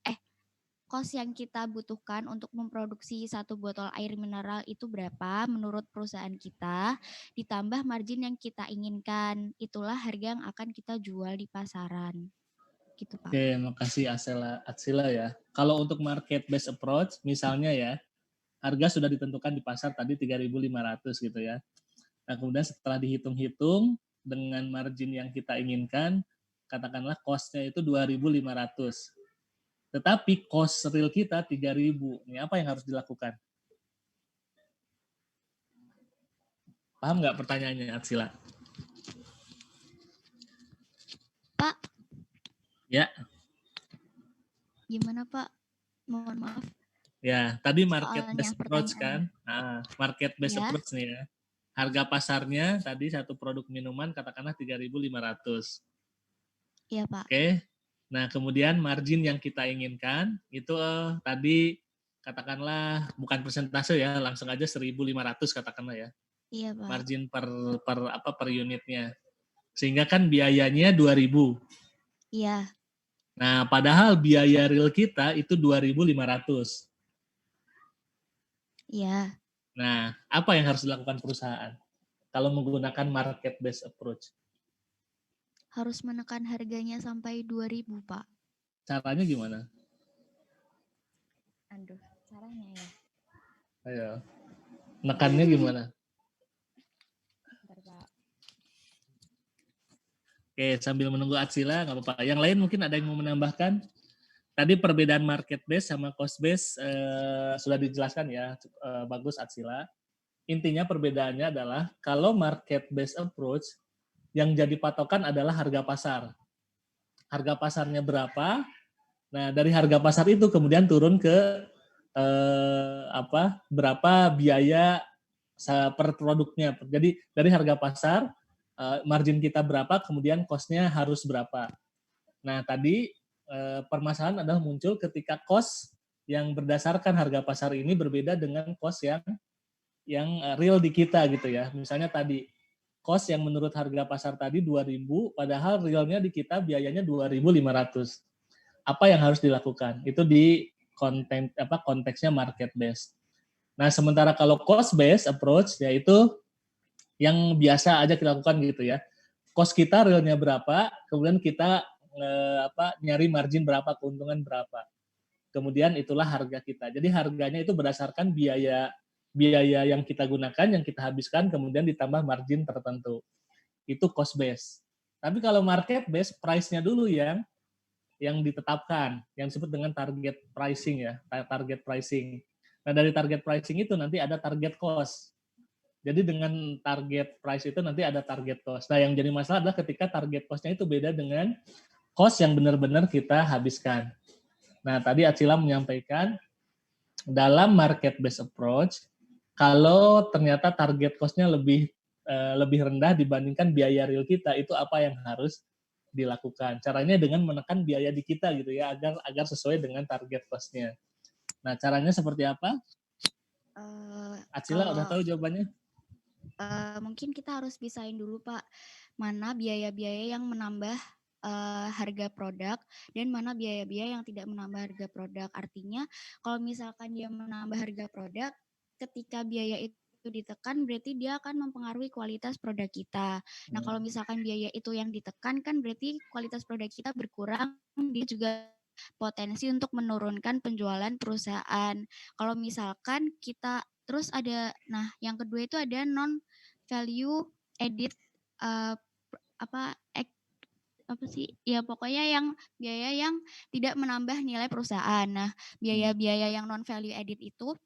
cost yang kita butuhkan untuk memproduksi satu botol air mineral itu berapa menurut perusahaan kita, ditambah margin yang kita inginkan. Itulah harga yang akan kita jual di pasaran. Gitu, Pak. Oke, makasih Atsila ya. Kalau untuk market based approach, misalnya ya, harga sudah ditentukan di pasar tadi 3.500 gitu ya. Nah, kemudian setelah dihitung-hitung dengan margin yang kita inginkan, katakanlah cost-nya itu 2.500. Tetapi cost real kita 3.000. Ini apa yang harus dilakukan? Paham nggak pertanyaannya, Atsila? Pak. Ya. Gimana Pak? Mohon maaf. Ya, tadi market based approach kan. Nah, market based approach nih ya. Harga pasarnya tadi satu produk minuman katakanlah 3.500. Iya Pak. Oke. Nah, kemudian margin yang kita inginkan itu tadi katakanlah bukan persentase ya, langsung aja 1.500 katakanlah ya. Iya Pak. Margin per unitnya. Sehingga kan biayanya 2.000. Iya. Nah, padahal biaya real kita itu 2.500. Iya. Nah, apa yang harus dilakukan perusahaan kalau menggunakan market based approach? Harus menekan harganya sampai 2.000, Pak. Caranya gimana? Aduh, caranya ya. Ayo. Nekannya gimana? Bentar, Pak. Oke, sambil menunggu Atsila, nggak apa-apa. Yang lain mungkin ada yang mau menambahkan? Tadi perbedaan market base sama cost base sudah dijelaskan ya, bagus Atsila. Intinya perbedaannya adalah kalau market base approach yang jadi patokan adalah harga pasar. Harga pasarnya berapa? Nah, dari harga pasar itu kemudian turun ke berapa biaya per produknya. Jadi dari harga pasar margin kita berapa, kemudian cost-nya harus berapa. Nah, tadi permasalahan adalah muncul ketika cost yang berdasarkan harga pasar ini berbeda dengan cost yang real di kita gitu ya. Misalnya tadi cost yang menurut harga pasar tadi 2.000, padahal realnya di kita biayanya 2.500. Apa yang harus dilakukan? Itu di konteksnya market based. Nah, sementara kalau cost based approach yaitu yang biasa aja kita lakukan gitu ya. Cost kita realnya berapa, kemudian kita nyari margin berapa, keuntungan berapa. Kemudian itulah harga kita. Jadi harganya itu berdasarkan biaya yang kita gunakan, yang kita habiskan, kemudian ditambah margin tertentu. Itu cost base. Tapi kalau market base, price-nya dulu yang ditetapkan, yang disebut dengan target pricing ya, target pricing. Nah, dari target pricing itu nanti ada target cost. Jadi dengan target price itu nanti ada target cost. Nah, yang jadi masalah adalah ketika target cost-nya itu beda dengan cost yang benar-benar kita habiskan. Nah, tadi Atsila menyampaikan dalam market based approach, kalau ternyata target cost-nya lebih rendah dibandingkan biaya real kita, itu apa yang harus dilakukan? Caranya dengan menekan biaya di kita gitu ya, agar sesuai dengan target cost-nya. Nah, caranya seperti apa? Atsila udah tahu jawabannya? Mungkin kita harus pisahin dulu Pak, mana biaya-biaya yang menambah harga produk dan mana biaya-biaya yang tidak menambah harga produk. Artinya kalau misalkan dia menambah harga produk, ketika biaya itu ditekan berarti dia akan mempengaruhi kualitas produk kita. Nah, kalau misalkan biaya itu yang ditekan kan berarti kualitas produk kita berkurang, dia juga potensi untuk menurunkan penjualan perusahaan. Kalau misalkan kita terus ada, nah yang kedua itu ada non value added apa sih ya, pokoknya yang biaya yang tidak menambah nilai perusahaan. Nah, biaya-biaya yang non value added itu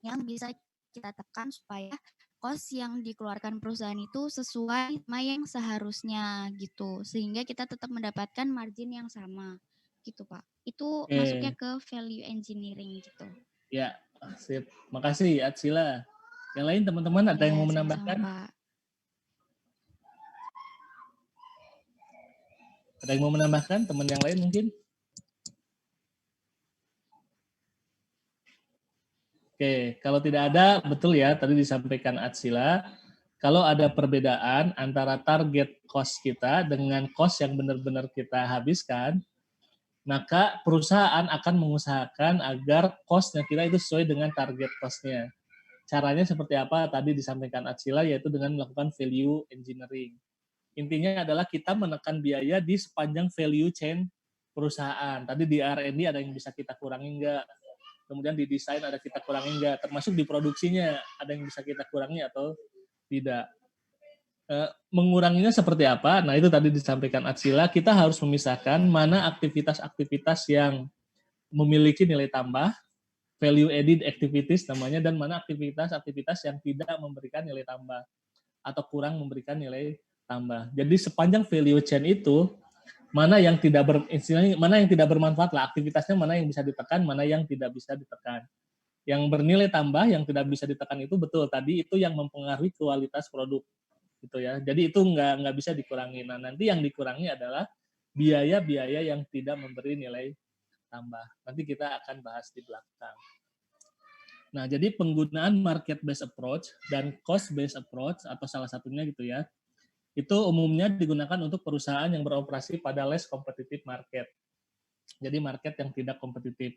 yang bisa kita tekan supaya cost yang dikeluarkan perusahaan itu sesuai sama yang seharusnya gitu, sehingga kita tetap mendapatkan margin yang sama gitu Pak. Itu masuknya ke value engineering gitu. Ya, sip. Makasih Atsila. Yang lain teman-teman ada yang mau menambahkan? Pak. Ada yang mau menambahkan? Teman yang lain mungkin? Oke, kalau tidak ada, betul ya, tadi disampaikan Atsila, kalau ada perbedaan antara target cost kita dengan cost yang benar-benar kita habiskan, maka perusahaan akan mengusahakan agar cost-nya kita itu sesuai dengan target cost-nya. Caranya seperti apa? Tadi disampaikan Atsila, yaitu dengan melakukan value engineering. Intinya adalah kita menekan biaya di sepanjang value chain perusahaan. Tadi di R&D ada yang bisa kita kurangi enggak? Kemudian di desain ada kita kurangi enggak? Termasuk di produksinya ada yang bisa kita kurangi atau tidak? Menguranginya seperti apa? Nah, itu tadi disampaikan Atsila, kita harus memisahkan mana aktivitas-aktivitas yang memiliki nilai tambah, value added activities namanya, dan mana aktivitas-aktivitas yang tidak memberikan nilai tambah atau kurang memberikan nilai tambah. Jadi sepanjang value chain itu mana yang tidak bermanfaat lah, aktivitasnya mana yang bisa ditekan, mana yang tidak bisa ditekan. Yang bernilai tambah yang tidak bisa ditekan itu betul tadi itu yang mempengaruhi kualitas produk gitu ya. Jadi itu nggak bisa dikurangi. Nah, nanti yang dikurangi adalah biaya-biaya yang tidak memberi nilai tambah. Nanti kita akan bahas di belakang. Nah, jadi penggunaan market based approach dan cost based approach atau salah satunya gitu ya, itu umumnya digunakan untuk perusahaan yang beroperasi pada less competitive market. Jadi market yang tidak kompetitif.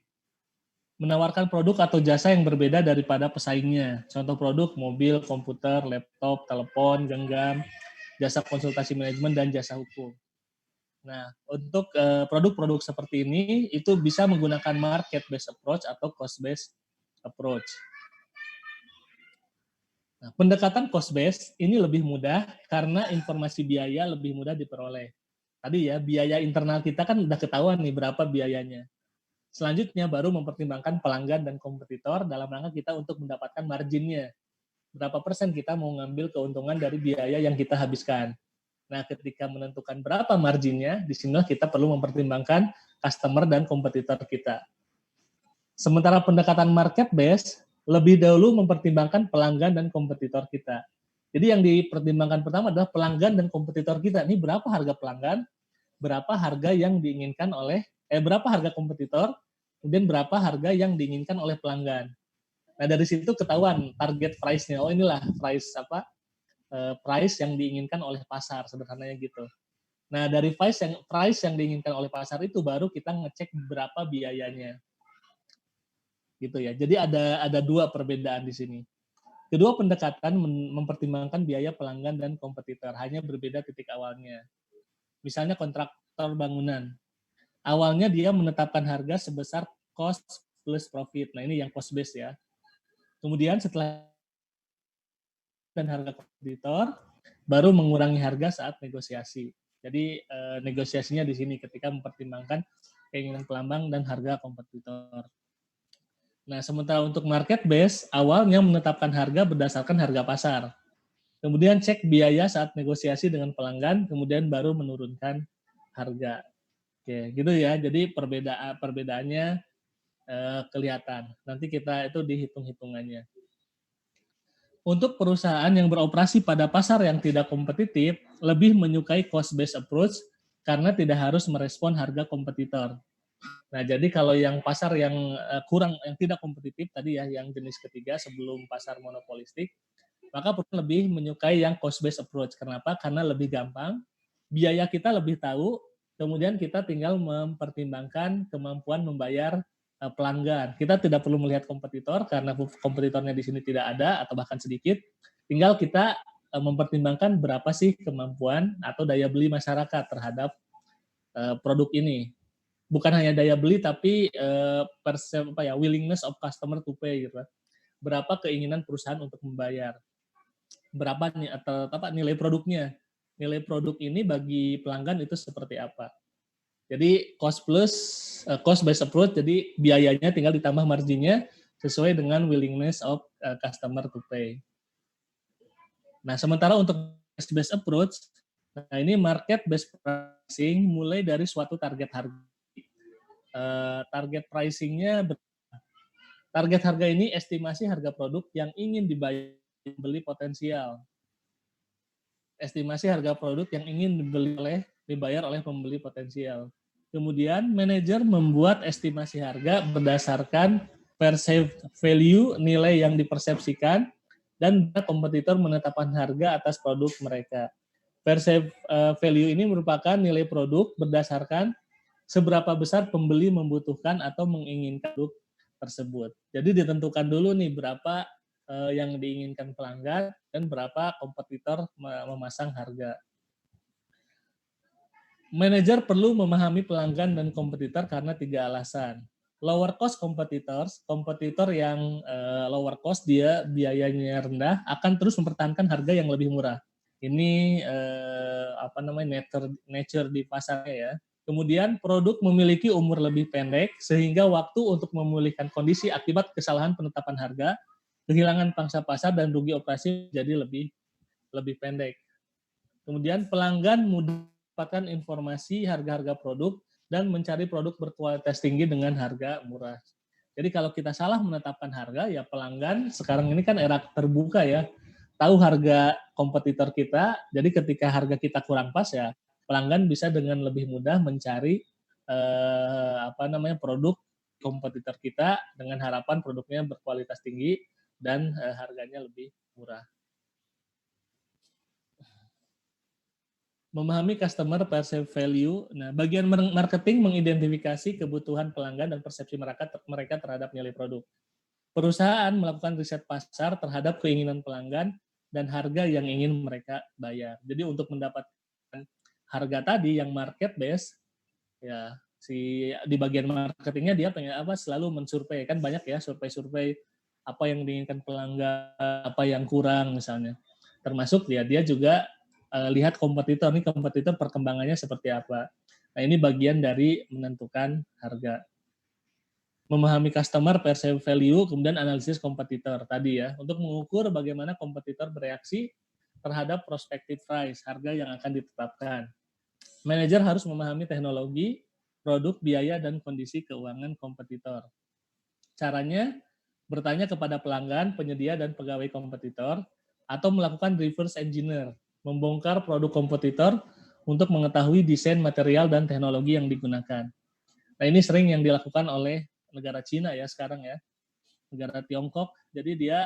Menawarkan produk atau jasa yang berbeda daripada pesaingnya. Contoh produk mobil, komputer, laptop, telepon, genggam, jasa konsultasi manajemen, dan jasa hukum. Nah, untuk produk-produk seperti ini, itu bisa menggunakan market based approach atau cost based approach. Nah, pendekatan cost based ini lebih mudah karena informasi biaya lebih mudah diperoleh. Tadi ya, biaya internal kita kan udah ketahuan nih berapa biayanya. Selanjutnya baru mempertimbangkan pelanggan dan kompetitor dalam rangka kita untuk mendapatkan marginnya. Berapa persen kita mau ngambil keuntungan dari biaya yang kita habiskan. Nah, ketika menentukan berapa marginnya, di sini kita perlu mempertimbangkan customer dan kompetitor kita. Sementara pendekatan market base lebih dahulu mempertimbangkan pelanggan dan kompetitor kita. Jadi yang dipertimbangkan pertama adalah pelanggan dan kompetitor kita. Ini berapa harga pelanggan, berapa harga yang diinginkan oleh berapa harga kompetitor, kemudian berapa harga yang diinginkan oleh pelanggan. Nah, dari situ ketahuan target price-nya. Oh, inilah price yang diinginkan oleh pasar, sederhananya gitu. Nah, dari price yang diinginkan oleh pasar itu baru kita ngecek berapa biayanya. Gitu ya. Jadi ada dua perbedaan di sini. Kedua pendekatan mempertimbangkan biaya pelanggan dan kompetitor, hanya berbeda titik awalnya. Misalnya kontraktor bangunan. Awalnya dia menetapkan harga sebesar cost plus profit. Nah, ini yang cost base ya. Kemudian setelah dan harga kompetitor, baru mengurangi harga saat negosiasi. Jadi negosiasinya di sini ketika mempertimbangkan keinginan pelambang dan harga kompetitor. Nah, sementara untuk market base, awalnya menetapkan harga berdasarkan harga pasar. Kemudian cek biaya saat negosiasi dengan pelanggan, kemudian baru menurunkan harga. Oke, gitu ya. Jadi perbedaannya kelihatan. Nanti kita itu dihitung-hitungannya. Untuk perusahaan yang beroperasi pada pasar yang tidak kompetitif, lebih menyukai cost-based approach karena tidak harus merespon harga kompetitor. Nah, jadi kalau yang pasar yang yang tidak kompetitif tadi ya, yang jenis ketiga sebelum pasar monopolistik, maka lebih menyukai yang cost-based approach. Kenapa? Karena lebih gampang, biaya kita lebih tahu, kemudian kita tinggal mempertimbangkan kemampuan membayar pelanggan. Kita tidak perlu melihat kompetitor karena kompetitornya di sini tidak ada atau bahkan sedikit. Tinggal kita mempertimbangkan berapa sih kemampuan atau daya beli masyarakat terhadap produk ini. Bukan hanya daya beli tapi willingness of customer to pay gitu. Berapa keinginan perusahaan untuk membayar. Berapa nih atau nilai produknya. Nilai produk ini bagi pelanggan itu seperti apa. Jadi cost based approach, jadi biayanya tinggal ditambah marginnya sesuai dengan willingness of customer to pay. Nah, sementara untuk cost based approach, nah ini market based pricing mulai dari suatu target harga. Target pricing-nya, target harga ini estimasi harga produk yang ingin dibeli potensial. Estimasi harga produk yang ingin dibayar oleh pembeli potensial. Kemudian manajer membuat estimasi harga berdasarkan perceived value, nilai yang dipersepsikan, dan kompetitor menetapkan harga atas produk mereka. Perceived value ini merupakan nilai produk berdasarkan seberapa besar pembeli membutuhkan atau menginginkan produk tersebut. Jadi ditentukan dulu nih berapa yang diinginkan pelanggan dan berapa kompetitor memasang harga. Manajer perlu memahami pelanggan dan kompetitor karena 3 alasan. Lower cost competitors, kompetitor yang lower cost, dia biayanya rendah, akan terus mempertahankan harga yang lebih murah. Ini nature di pasarnya ya. Kemudian produk memiliki umur lebih pendek sehingga waktu untuk memulihkan kondisi akibat kesalahan penetapan harga, kehilangan pangsa pasar dan rugi operasi jadi lebih pendek. Kemudian pelanggan mudah mendapatkan informasi harga-harga produk dan mencari produk berkualitas tinggi dengan harga murah. Jadi kalau kita salah menetapkan harga, ya pelanggan sekarang ini kan era terbuka ya, tahu harga kompetitor kita, jadi ketika harga kita kurang pas ya, pelanggan bisa dengan lebih mudah mencari produk kompetitor kita dengan harapan produknya berkualitas tinggi dan harganya lebih murah. Memahami customer perceived value. Nah, bagian marketing mengidentifikasi kebutuhan pelanggan dan persepsi mereka terhadap nilai produk. Perusahaan melakukan riset pasar terhadap keinginan pelanggan dan harga yang ingin mereka bayar. Jadi untuk mendapatkan harga tadi yang market based, ya di bagian marketingnya dia pengen selalu mensurvei, kan banyak ya survei-survei apa yang diinginkan pelanggan, apa yang kurang misalnya. Termasuk dia juga lihat kompetitor perkembangannya seperti apa. Nah, ini bagian dari menentukan harga. Memahami customer perceived value, kemudian analisis kompetitor tadi ya, untuk mengukur bagaimana kompetitor bereaksi terhadap prospective price, harga yang akan ditetapkan. Manajer harus memahami teknologi, produk, biaya, dan kondisi keuangan kompetitor. Caranya, bertanya kepada pelanggan, penyedia, dan pegawai kompetitor, atau melakukan reverse engineer, membongkar produk kompetitor untuk mengetahui desain, material, dan teknologi yang digunakan. Nah, ini sering yang dilakukan oleh negara Cina ya sekarang ya, negara Tiongkok. Jadi dia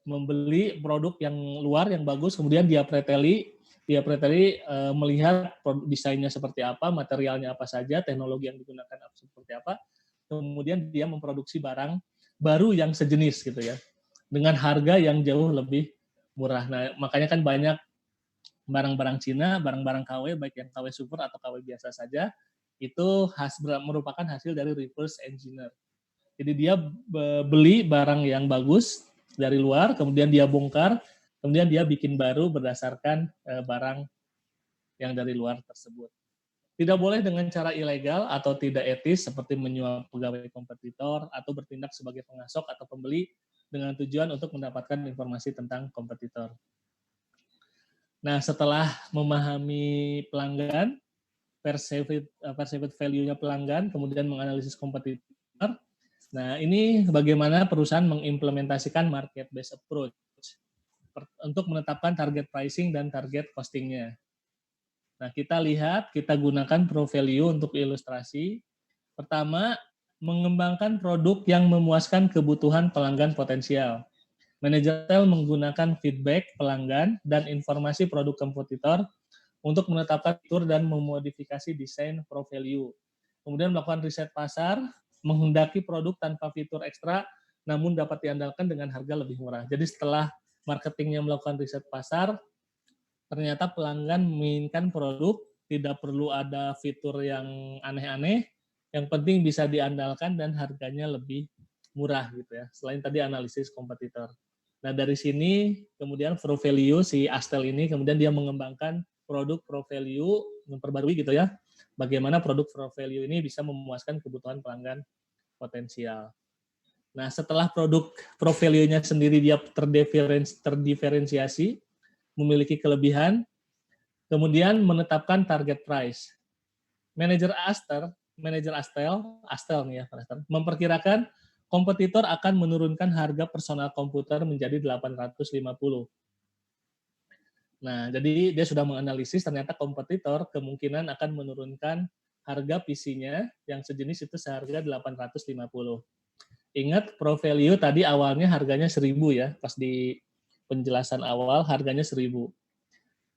membeli produk yang luar yang bagus, kemudian dia preteli melihat desainnya seperti apa, materialnya apa saja, teknologi yang digunakan seperti apa, kemudian dia memproduksi barang baru yang sejenis gitu ya, dengan harga yang jauh lebih murah. Nah, makanya kan banyak barang-barang Cina, barang-barang KW, baik yang KW super atau KW biasa saja, itu merupakan hasil dari reverse engineer. Jadi dia beli barang yang bagus dari luar, kemudian dia bongkar, kemudian dia bikin baru berdasarkan barang yang dari luar tersebut. Tidak boleh dengan cara ilegal atau tidak etis seperti menyuap pegawai kompetitor atau bertindak sebagai pengasok atau pembeli dengan tujuan untuk mendapatkan informasi tentang kompetitor. Nah, setelah memahami pelanggan, perceived value-nya pelanggan, kemudian menganalisis kompetitor. Nah, ini bagaimana perusahaan mengimplementasikan market-based approach untuk menetapkan target pricing dan target costing-nya. Nah, kita lihat, kita gunakan Pro Value untuk ilustrasi. Pertama, mengembangkan produk yang memuaskan kebutuhan pelanggan potensial. Manajer retail menggunakan feedback pelanggan dan informasi produk kompetitor untuk menetapkan fitur dan memodifikasi desain Pro Value. Kemudian melakukan riset pasar, menghendaki produk tanpa fitur ekstra, namun dapat diandalkan dengan harga lebih murah. Jadi setelah marketingnya melakukan riset pasar, ternyata pelanggan menginginkan produk, tidak perlu ada fitur yang aneh-aneh, yang penting bisa diandalkan dan harganya lebih murah gitu ya. Selain tadi analisis kompetitor. Nah, dari sini kemudian Pro Value si Astel ini kemudian dia mengembangkan produk Pro Value memperbarui gitu ya. Bagaimana produk Pro Value ini bisa memuaskan kebutuhan pelanggan potensial. Nah, setelah produk Pro Value-nya sendiri dia terdiferensiasi, memiliki kelebihan, kemudian menetapkan target price. Manajer Astel nih ya, memperkirakan kompetitor akan menurunkan harga personal komputer menjadi 850. Nah, jadi dia sudah menganalisis ternyata kompetitor kemungkinan akan menurunkan harga PC-nya yang sejenis itu seharga 850. Ingat Pro Value tadi awalnya harganya 1.000 ya, pas di penjelasan awal harganya 1.000.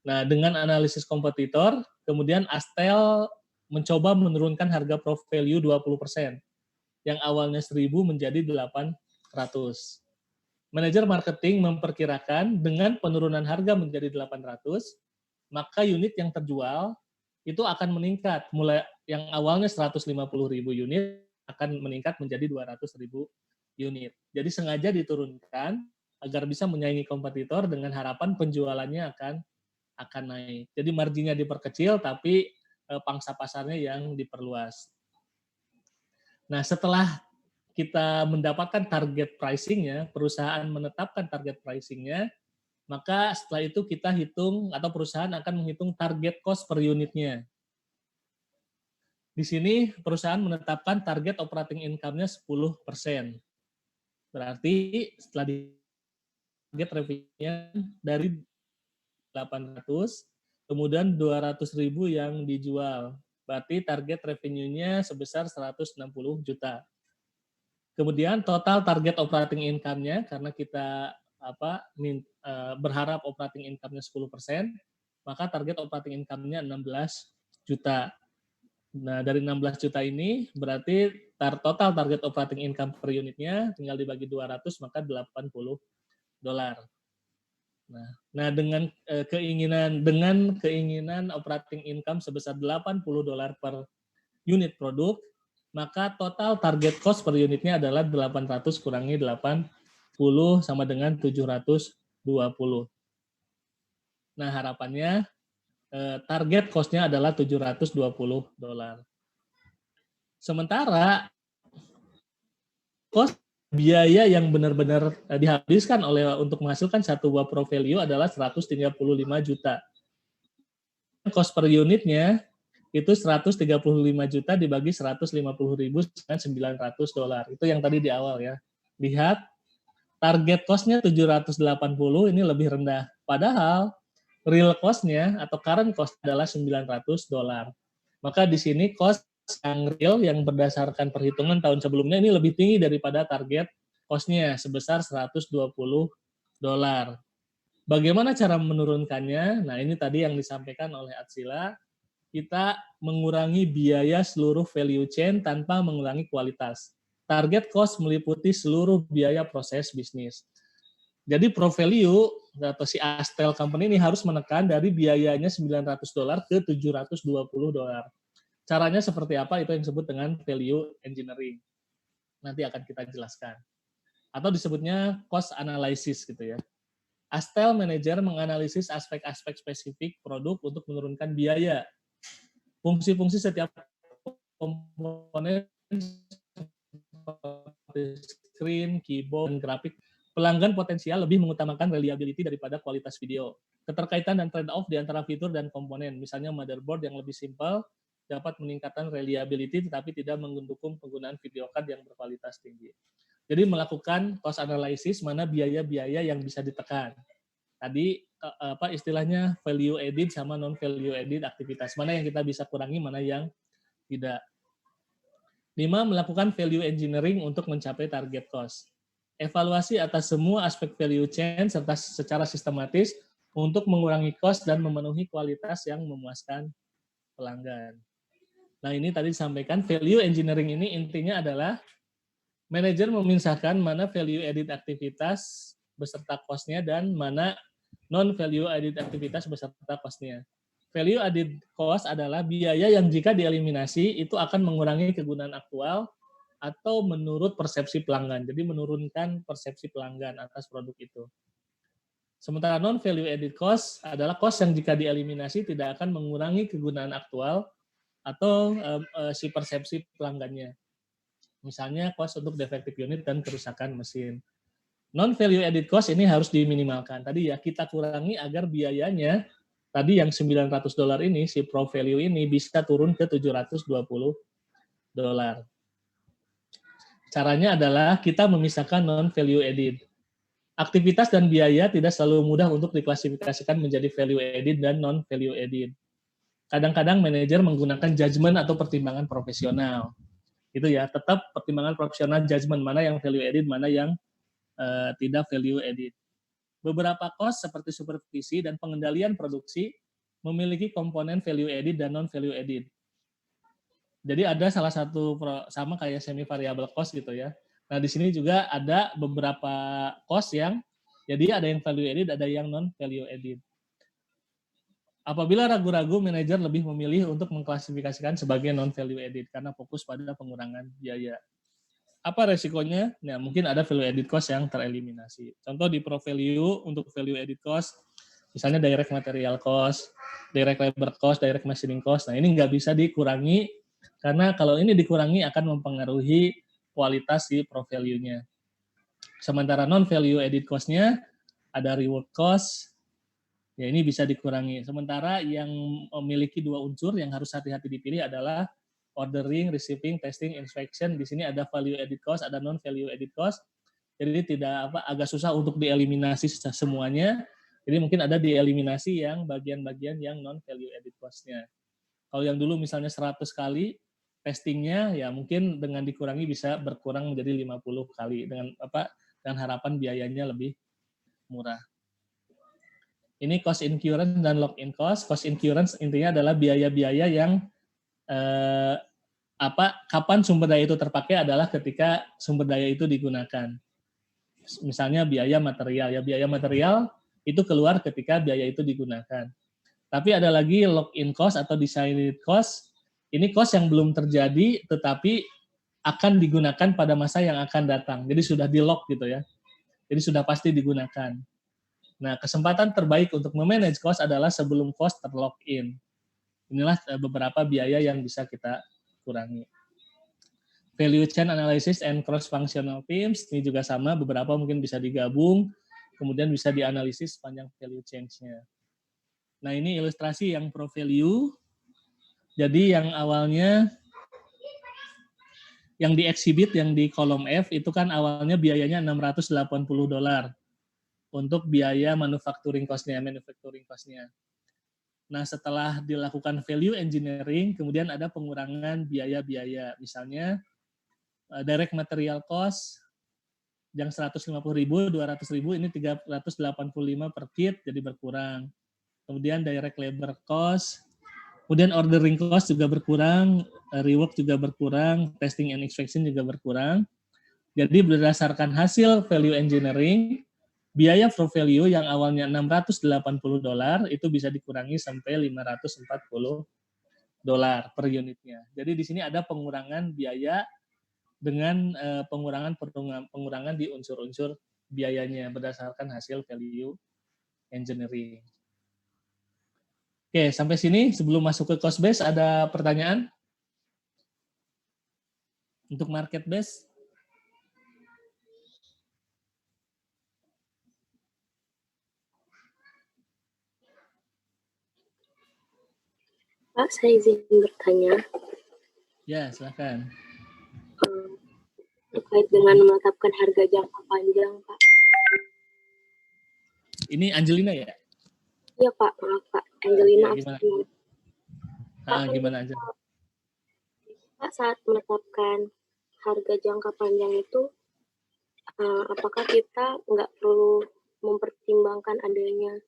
Nah, dengan analisis kompetitor, kemudian Astel mencoba menurunkan harga Pro Value 20%. Yang awalnya 1.000 menjadi 800. Manajer marketing memperkirakan dengan penurunan harga menjadi 800, maka unit yang terjual itu akan meningkat. Mulai yang awalnya 150.000 unit akan meningkat menjadi 200.000 unit. Jadi sengaja diturunkan agar bisa menyaingi kompetitor dengan harapan penjualannya akan naik. Jadi marginnya diperkecil, tapi pangsa pasarnya yang diperluas. Nah, setelah kita mendapatkan target pricing-nya, perusahaan menetapkan target pricing-nya, maka setelah itu kita hitung atau perusahaan akan menghitung target cost per unitnya. Di sini perusahaan menetapkan target operating income-nya 10%. Berarti setelah target revenue-nya dari 800, kemudian 200.000 yang dijual. Berarti target revenue-nya sebesar 160 juta. Kemudian total target operating income-nya, karena kita berharap operating income-nya 10%, maka target operating income-nya 16 juta. Nah, dari 16 juta ini berarti total target operating income per unitnya tinggal dibagi 200, maka $80. Nah, dengan keinginan operating income sebesar $80 per unit produk, maka total target cost per unitnya adalah 800 kurangi 80 sama dengan 720. Nah, harapannya target cost-nya adalah $720. Sementara cost biaya yang benar-benar dihabiskan untuk menghasilkan satu buah Pro Value adalah 135 juta. Cost per unitnya itu 135 juta dibagi 150.000 dengan $900. Itu yang tadi di awal ya. Lihat, target cost-nya 780, ini lebih rendah. Padahal real cost-nya atau current cost adalah $900. Maka di sini cost yang real yang berdasarkan perhitungan tahun sebelumnya ini lebih tinggi daripada target cost-nya sebesar $120. Bagaimana cara menurunkannya? Nah, ini tadi yang disampaikan oleh Atsila. Kita mengurangi biaya seluruh value chain tanpa mengurangi kualitas. Target cost meliputi seluruh biaya proses bisnis. Jadi Pro Value atau si Astel Company ini harus menekan dari biayanya $900 ke $720. Caranya seperti apa? Itu yang disebut dengan value engineering. Nanti akan kita jelaskan. Atau disebutnya cost analysis gitu ya. Astel Manager menganalisis aspek-aspek spesifik produk untuk menurunkan biaya. Fungsi-fungsi setiap komponen screen, keyboard, dan grafik. Pelanggan potensial lebih mengutamakan reliability daripada kualitas video. keterkaitan dan trade-off di antara fitur dan komponen. Misalnya motherboard yang lebih simpel dapat meningkatkan reliability tetapi tidak mendukung penggunaan video card yang berkualitas tinggi. Jadi melakukan cost analysis mana biaya-biaya yang bisa ditekan. Tadi istilahnya value added sama non value added aktivitas. Mana yang kita bisa kurangi, mana yang tidak. 5. Melakukan value engineering untuk mencapai target cost. Evaluasi atas semua aspek value chain serta secara sistematis untuk mengurangi cost dan memenuhi kualitas yang memuaskan pelanggan. Nah, ini tadi disampaikan value engineering ini intinya adalah manajer memisahkan mana value added aktivitas beserta cost-nya dan mana non value added aktivitas beserta cost-nya. Value added cost adalah biaya yang jika dieliminasi itu akan mengurangi kegunaan aktual atau menurut persepsi pelanggan. Jadi menurunkan persepsi pelanggan atas produk itu. Sementara non value added cost adalah cost yang jika dieliminasi tidak akan mengurangi kegunaan aktual atau si persepsi pelanggannya. Misalnya cost untuk defective unit dan kerusakan mesin. Non value added cost ini harus diminimalkan. Tadi ya kita kurangi agar biayanya tadi yang $900 ini si pro value ini bisa turun ke $720. Caranya adalah kita memisahkan non value added. Aktivitas dan biaya tidak selalu mudah untuk diklasifikasikan menjadi value added dan non value added. Kadang-kadang manajer menggunakan judgement atau pertimbangan profesional. Itu ya, tetap pertimbangan profesional judgement mana yang value added, mana yang tidak value added. Beberapa cost seperti supervisi dan pengendalian produksi memiliki komponen value added dan non value added. Jadi ada salah satu sama kayak semi variable cost gitu ya. Nah, di sini juga ada beberapa cost yang jadi ada yang value added, ada yang non value added. Apabila ragu-ragu, manajer lebih memilih untuk mengklasifikasikan sebagai non value added karena fokus pada pengurangan biaya. Apa resikonya? Nah, mungkin ada value added cost yang tereliminasi. Contoh di pro value untuk value added cost, misalnya direct material cost, direct labor cost, direct machining cost. Nah, ini nggak bisa dikurangi karena kalau ini dikurangi akan mempengaruhi kualitas si pro value-nya. Sementara non value added cost-nya ada reward cost, ya ini bisa dikurangi. Sementara yang memiliki dua unsur yang harus hati-hati dipilih adalah ordering, receiving, testing, inspection. Di sini ada value added cost, ada non value added cost. Jadi agak susah untuk dieliminasi semuanya. Jadi mungkin ada dieliminasi yang bagian-bagian yang non value added cost-nya. Kalau yang dulu misalnya 100 kali testingnya, ya mungkin dengan dikurangi bisa berkurang menjadi 50 kali dengan harapan biayanya lebih murah. Ini cost incurrence dan lock-in cost. Cost incurrence intinya adalah biaya-biaya yang kapan sumber daya itu terpakai adalah ketika sumber daya itu digunakan. Misalnya biaya material. Ya biaya material itu keluar ketika biaya itu digunakan. Tapi ada lagi lock-in cost atau decided cost. Ini cost yang belum terjadi tetapi akan digunakan pada masa yang akan datang. Jadi sudah di-lock gitu ya. Jadi sudah pasti digunakan. Nah, kesempatan terbaik untuk memanage cost adalah sebelum cost terlock in. Inilah beberapa biaya yang bisa kita kurangi. Value chain analysis and cross-functional teams, ini juga sama, beberapa mungkin bisa digabung, kemudian bisa dianalisis sepanjang value chain-nya. Nah, ini ilustrasi yang pro value. Jadi yang awalnya, yang di exhibit, yang di kolom F, itu kan awalnya biayanya $680 untuk biaya manufacturing cost-nya. Nah, setelah dilakukan value engineering, kemudian ada pengurangan biaya-biaya. Misalnya, direct material cost, yang 150.000, 200.000, ini 385 per kit, jadi berkurang. Kemudian direct labor cost, kemudian ordering cost juga berkurang, rework juga berkurang, testing and inspection juga berkurang. Jadi berdasarkan hasil value engineering, biaya pro value yang awalnya $680 itu bisa dikurangi sampai $540 per unitnya. Jadi di sini ada pengurangan biaya dengan pengurangan di unsur-unsur biayanya berdasarkan hasil value engineering. Oke, sampai sini sebelum masuk ke cost base ada pertanyaan? Untuk market base? Pak, saya izin bertanya. Ya, silakan. Terkait dengan menetapkan harga jangka panjang, Pak. Ini Angelina ya? Iya, Pak. Maaf, Pak. Angelina. Gimana? Pak, Gimana aja? Pak, saat menetapkan harga jangka panjang itu, apakah kita nggak perlu mempertimbangkan adanya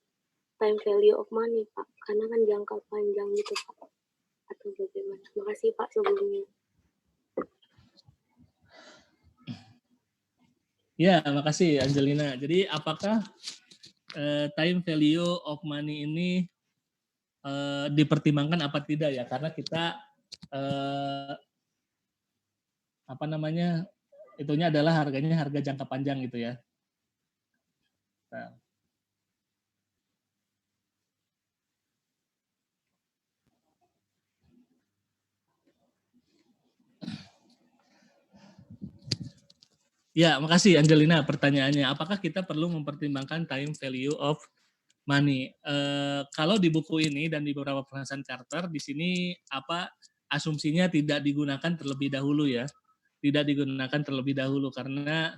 time value of money, Pak? Karena kan jangka panjang gitu, Pak. Atau bagaimana? Terima kasih, Pak, sebelumnya. Ya, makasih Angelina. Jadi apakah time value of money ini dipertimbangkan apa tidak ya? Karena kita itunya adalah harganya harga jangka panjang gitu ya. Nah. Ya, makasih Angelina pertanyaannya. Apakah kita perlu mempertimbangkan time value of money? Kalau di buku ini dan di beberapa penjelasan charter, di sini asumsinya tidak digunakan terlebih dahulu ya. Tidak digunakan terlebih dahulu karena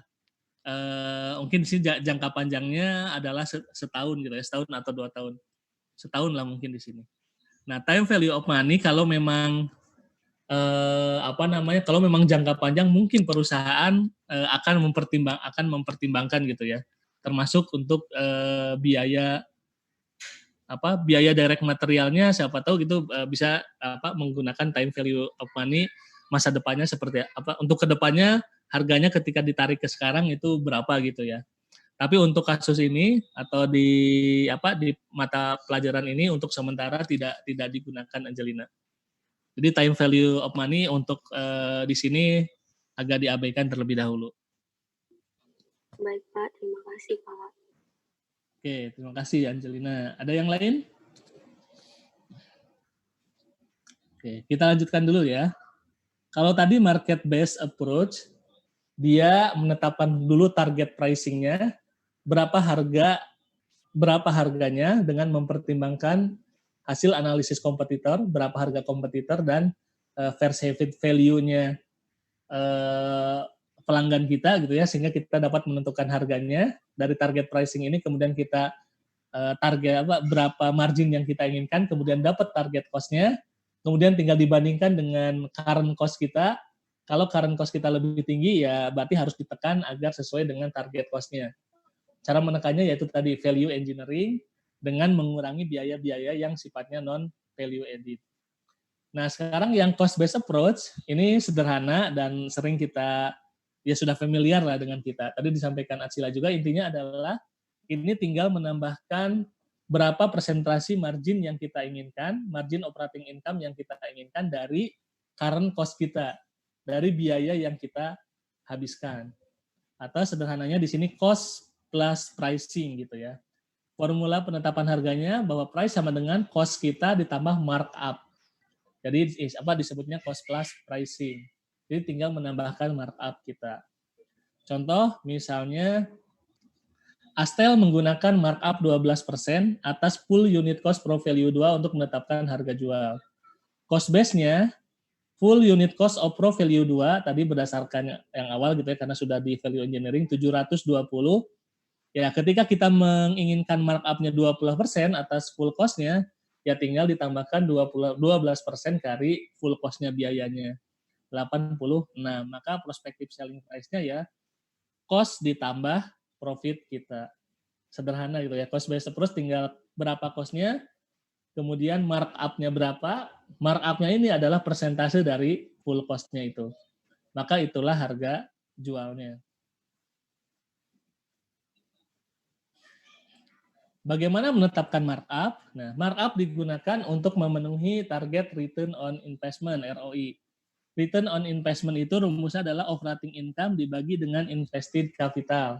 mungkin di sini jangka panjangnya adalah setahun gitu ya, setahun atau 2 tahun. Setahun lah mungkin di sini. Nah, time value of money kalau memang kalau memang jangka panjang mungkin perusahaan akan mempertimbangkan gitu ya, termasuk untuk biaya direct materialnya, siapa tahu gitu bisa menggunakan time value of money masa depannya seperti apa, untuk kedepannya harganya ketika ditarik ke sekarang itu berapa gitu ya. Tapi untuk kasus ini atau di mata pelajaran ini untuk sementara tidak digunakan Angelina. Jadi time value of money untuk di sini agak diabaikan terlebih dahulu. Baik, Pak. Terima kasih, Pak. Oke, terima kasih Angelina. Ada yang lain? Oke, kita lanjutkan dulu ya. Kalau tadi market based approach, dia menetapkan dulu target pricing-nya, berapa harganya dengan mempertimbangkan hasil analisis kompetitor, berapa harga kompetitor dan perceived value-nya pelanggan kita gitu ya, sehingga kita dapat menentukan harganya. Dari target pricing ini kemudian kita target berapa margin yang kita inginkan, kemudian dapat target cost-nya, kemudian tinggal dibandingkan dengan current cost kita. Kalau current cost kita lebih tinggi ya berarti harus ditekan agar sesuai dengan target cost-nya. Cara menekannya yaitu tadi value engineering dengan mengurangi biaya-biaya yang sifatnya non value added. Nah, sekarang yang cost based approach ini sederhana dan sering kita ya sudah familiar lah dengan kita. Tadi disampaikan Atsila juga, intinya adalah ini tinggal menambahkan berapa persentase margin yang kita inginkan, margin operating income yang kita inginkan dari current cost kita, dari biaya yang kita habiskan. Atau sederhananya di sini cost plus pricing gitu ya. Formula penetapan harganya bahwa price sama dengan cost kita ditambah markup. Jadi disebutnya cost plus pricing. Jadi tinggal menambahkan markup kita. Contoh misalnya Astel menggunakan markup 12% atas full unit cost pro value 2 untuk menetapkan harga jual. Cost base-nya full unit cost of pro value 2 tadi berdasarkan yang awal gitu ya, karena sudah di value engineering 720. Ya, ketika kita menginginkan markup-nya 20% atas full cost-nya, ya tinggal ditambahkan 12% kali full cost-nya biayanya 86. Maka prospective selling price-nya ya cost ditambah profit kita. Sederhana gitu ya. Cost based approach tinggal berapa cost-nya, kemudian markup-nya berapa. Markup-nya ini adalah persentase dari full cost-nya itu. Maka itulah harga jualnya. Bagaimana menetapkan markup? Nah, markup digunakan untuk memenuhi target return on investment (ROI). Return on investment itu rumusnya adalah operating income dibagi dengan invested capital.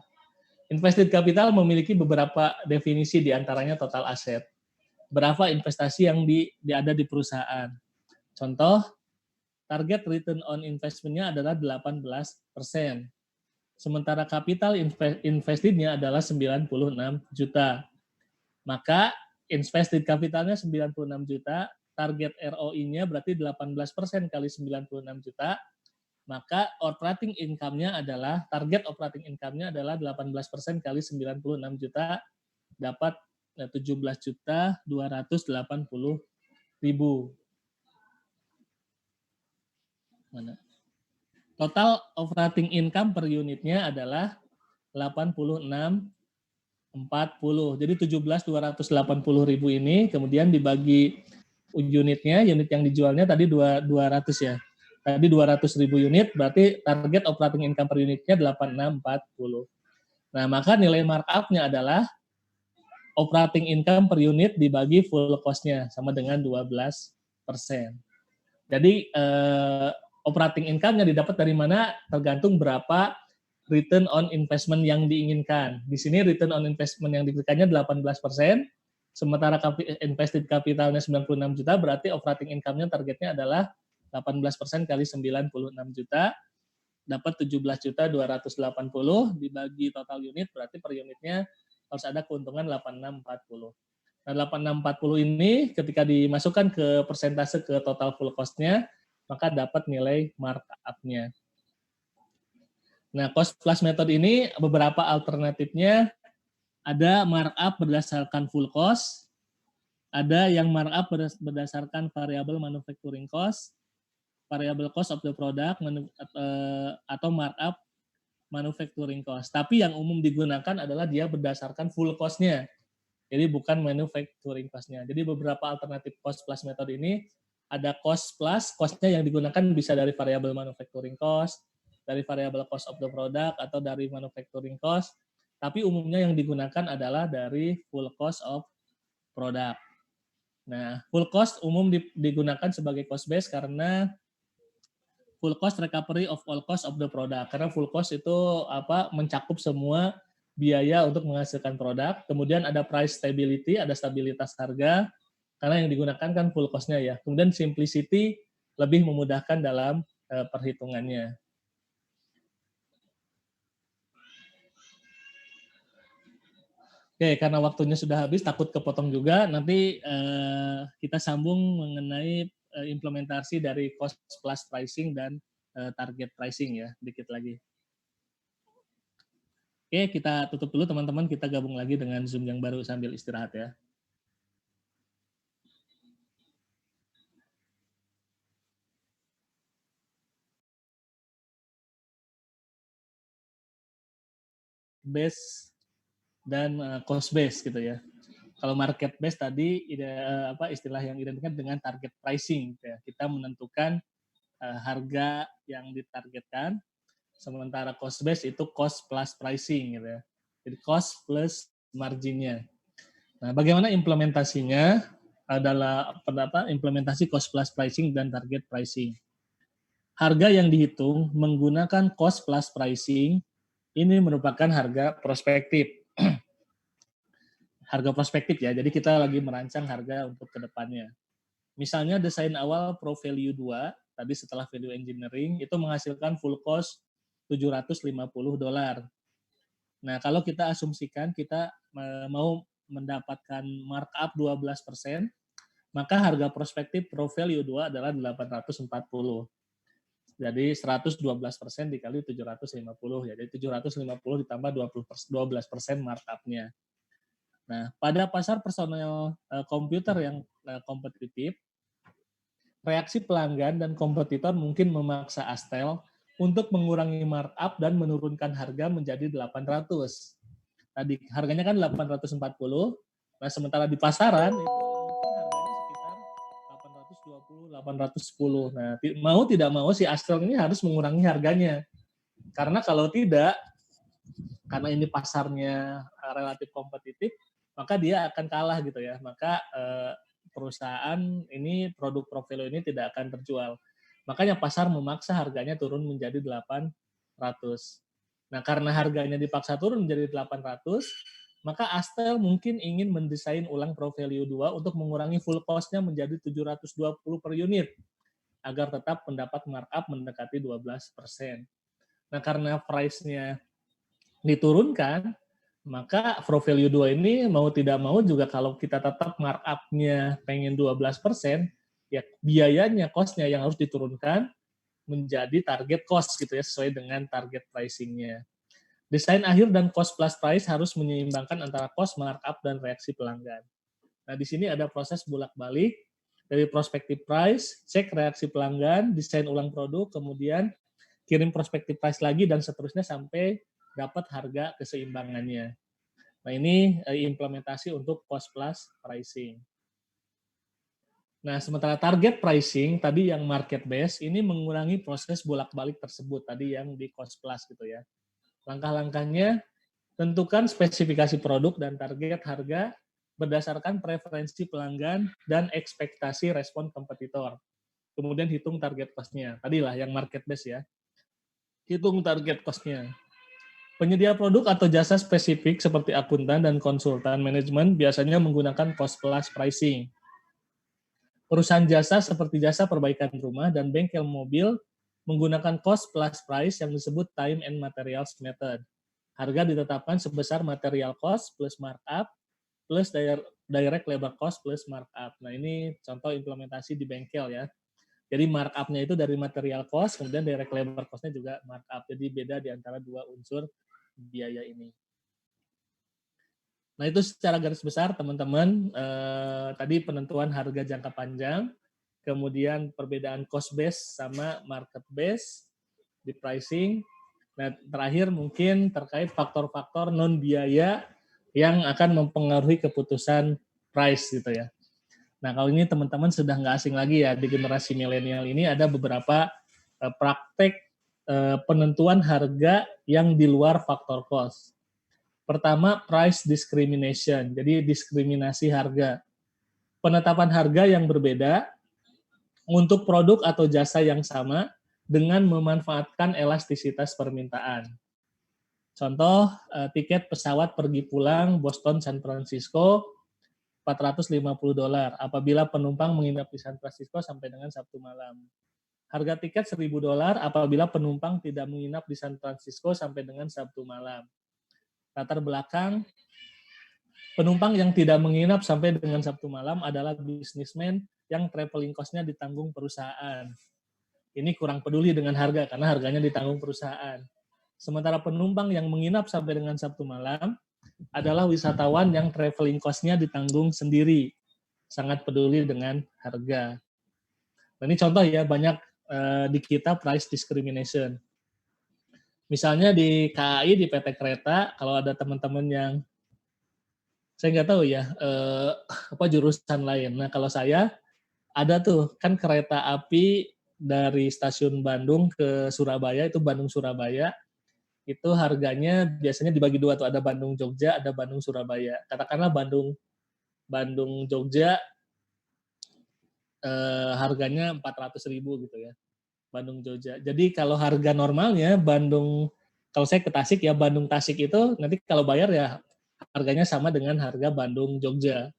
Invested capital memiliki beberapa definisi, diantaranya total aset. Berapa investasi yang ada di perusahaan. Contoh, target return on investment-nya adalah 18%. Sementara capital invested-nya adalah 96 juta. Maka invested capitalnya 96 juta target ROI-nya berarti 18% kali 96 juta, maka operating income-nya adalah, target operating income-nya adalah 18% kali 96 juta, dapat 17.280.000. Mana? Total operating income per unitnya adalah 86.40. Jadi 17.280.000 ini kemudian dibagi unitnya, unit yang dijualnya tadi 200 ya. Tadi 200.000 unit, berarti target operating income per unitnya 86.40. Nah, maka nilai markup-nya adalah operating income per unit dibagi full cost-nya, sama dengan 12%. Jadi, operating income-nya didapat dari mana tergantung berapa return on investment yang diinginkan. Di sini return on investment yang diinginkannya 18%, sementara invested capitalnya 96 juta, berarti operating income-nya targetnya adalah 18% kali 96 juta, dapat 17.280, dibagi total unit, berarti per unitnya harus ada keuntungan 8640. Nah, 8640 ini ketika dimasukkan ke persentase ke total full cost-nya, maka dapat nilai markup-nya. Nah, cost plus method ini beberapa alternatifnya, ada markup berdasarkan full cost, ada yang markup berdasarkan variable manufacturing cost, variable cost of the product, atau markup manufacturing cost. Tapi yang umum digunakan adalah dia berdasarkan full cost-nya. Jadi bukan manufacturing cost-nya. Jadi beberapa alternatif cost plus method ini, ada cost plus, cost-nya yang digunakan bisa dari variable manufacturing cost, dari variable cost of the product, atau dari manufacturing cost. Tapi umumnya yang digunakan adalah dari full cost of product. Nah, full cost umum digunakan sebagai cost base karena full cost recovery of all cost of the product. Karena full cost itu mencakup semua biaya untuk menghasilkan produk. Kemudian ada price stability, ada stabilitas harga, karena yang digunakan kan full cost-nya ya. Kemudian simplicity, lebih memudahkan dalam perhitungannya. Oke, karena waktunya sudah habis, takut kepotong juga. Nanti kita sambung mengenai implementasi dari cost plus pricing dan target pricing ya, dikit lagi. Oke, kita tutup dulu teman-teman, kita gabung lagi dengan Zoom yang baru sambil istirahat ya. Base dan cost base gitu ya. Kalau market base tadi istilah yang identik dengan target pricing gitu ya. Kita menentukan harga yang ditargetkan, sementara cost base itu cost plus pricing gitu ya. Jadi cost plus marginnya. Nah, bagaimana implementasinya adalah implementasi cost plus pricing dan target pricing. Harga yang dihitung menggunakan cost plus pricing ini merupakan harga prospektif. Harga prospektif ya, jadi kita lagi merancang harga untuk kedepannya. Misalnya desain awal Pro Value 2, tadi setelah value engineering, itu menghasilkan full cost $750. Nah, kalau kita asumsikan kita mau mendapatkan markup 12%, maka harga prospektif Pro Value 2 adalah 840. Jadi 112% dikali 750 ya. Jadi 750 ditambah 12% markup-nya. Nah, pada pasar personal komputer yang kompetitif, reaksi pelanggan dan kompetitor mungkin memaksa Astel untuk mengurangi markup dan menurunkan harga menjadi 800. Tadi harganya kan 840, nah sementara di pasaran itu harganya sekitar 820, 810. Nah, mau tidak mau si Astel ini harus mengurangi harganya. Karena kalau tidak, karena ini pasarnya relatif kompetitif, maka dia akan kalah gitu ya. Maka perusahaan ini, produk Pro Value ini tidak akan terjual. Makanya pasar memaksa harganya turun menjadi 800. Nah, karena harganya dipaksa turun menjadi 800, maka Astel mungkin ingin mendesain ulang Pro Value 2 untuk mengurangi full cost-nya menjadi 720 per unit, agar tetap mendapat markup mendekati 12%. Nah, karena price-nya diturunkan, maka Pro Value 2 ini mau tidak mau juga kalau kita tetap markup-nya pengen 12%, ya biayanya, cost-nya yang harus diturunkan menjadi target cost gitu ya, sesuai dengan target pricing-nya. Desain akhir dan cost plus price harus menyeimbangkan antara cost, markup, dan reaksi pelanggan. Nah, di sini ada proses bolak-balik dari prospective price, cek reaksi pelanggan, desain ulang produk, kemudian kirim prospective price lagi, dan seterusnya sampai dapat harga keseimbangannya. Nah, ini implementasi untuk cost plus pricing. Nah, sementara target pricing, tadi yang market base, ini mengurangi proses bolak-balik tersebut, tadi yang di cost plus gitu ya. Langkah-langkahnya, tentukan spesifikasi produk dan target harga berdasarkan preferensi pelanggan dan ekspektasi respon kompetitor. Kemudian hitung target cost-nya. Tadilah yang market base ya. Hitung target cost-nya. Penyedia produk atau jasa spesifik seperti akuntan dan konsultan manajemen biasanya menggunakan cost plus pricing. Perusahaan jasa seperti jasa perbaikan rumah dan bengkel mobil menggunakan cost plus price yang disebut time and materials method. Harga ditetapkan sebesar material cost plus markup plus direct labor cost plus markup. Nah, ini contoh implementasi di bengkel ya. Jadi markup-nya itu dari material cost, kemudian direct labor cost-nya juga markup. Jadi beda di antara dua unsur biaya ini. Nah, itu secara garis besar teman-teman, tadi penentuan harga jangka panjang, kemudian perbedaan cost base sama market base di pricing. Nah, terakhir mungkin terkait faktor-faktor non biaya yang akan mempengaruhi keputusan price gitu ya. Nah, kalau ini teman-teman sudah nggak asing lagi ya, di generasi milenial ini ada beberapa praktek penentuan harga yang di luar faktor cost. Pertama, price discrimination, jadi diskriminasi harga. Penetapan harga yang berbeda untuk produk atau jasa yang sama dengan memanfaatkan elastisitas permintaan. Contoh, tiket pesawat pergi pulang Boston San Francisco $450 apabila penumpang menginap di San Francisco sampai dengan Sabtu malam. Harga tiket $1.000 apabila penumpang tidak menginap di San Francisco sampai dengan Sabtu malam. Latar belakang, penumpang yang tidak menginap sampai dengan Sabtu malam adalah bisnismen yang traveling cost-nya ditanggung perusahaan. Ini kurang peduli dengan harga karena harganya ditanggung perusahaan. Sementara penumpang yang menginap sampai dengan Sabtu malam adalah wisatawan yang traveling cost-nya ditanggung sendiri. Sangat peduli dengan harga. Nah, ini contoh ya, banyak di kita price discrimination. Misalnya di KAI, di PT Kereta, kalau ada teman-teman yang saya nggak tahu ya apa jurusan lain. Nah, kalau saya ada tuh kan kereta api dari stasiun Bandung ke Surabaya, itu Bandung Surabaya, itu harganya biasanya dibagi dua tuh, ada Bandung Jogja, ada Bandung Surabaya. Katakanlah Bandung Jogja harganya 400.000 gitu ya. Bandung Jogja. Jadi kalau harga normalnya kalau saya ke Tasik ya, Bandung Tasik itu nanti kalau bayar ya harganya sama dengan harga Bandung Jogja.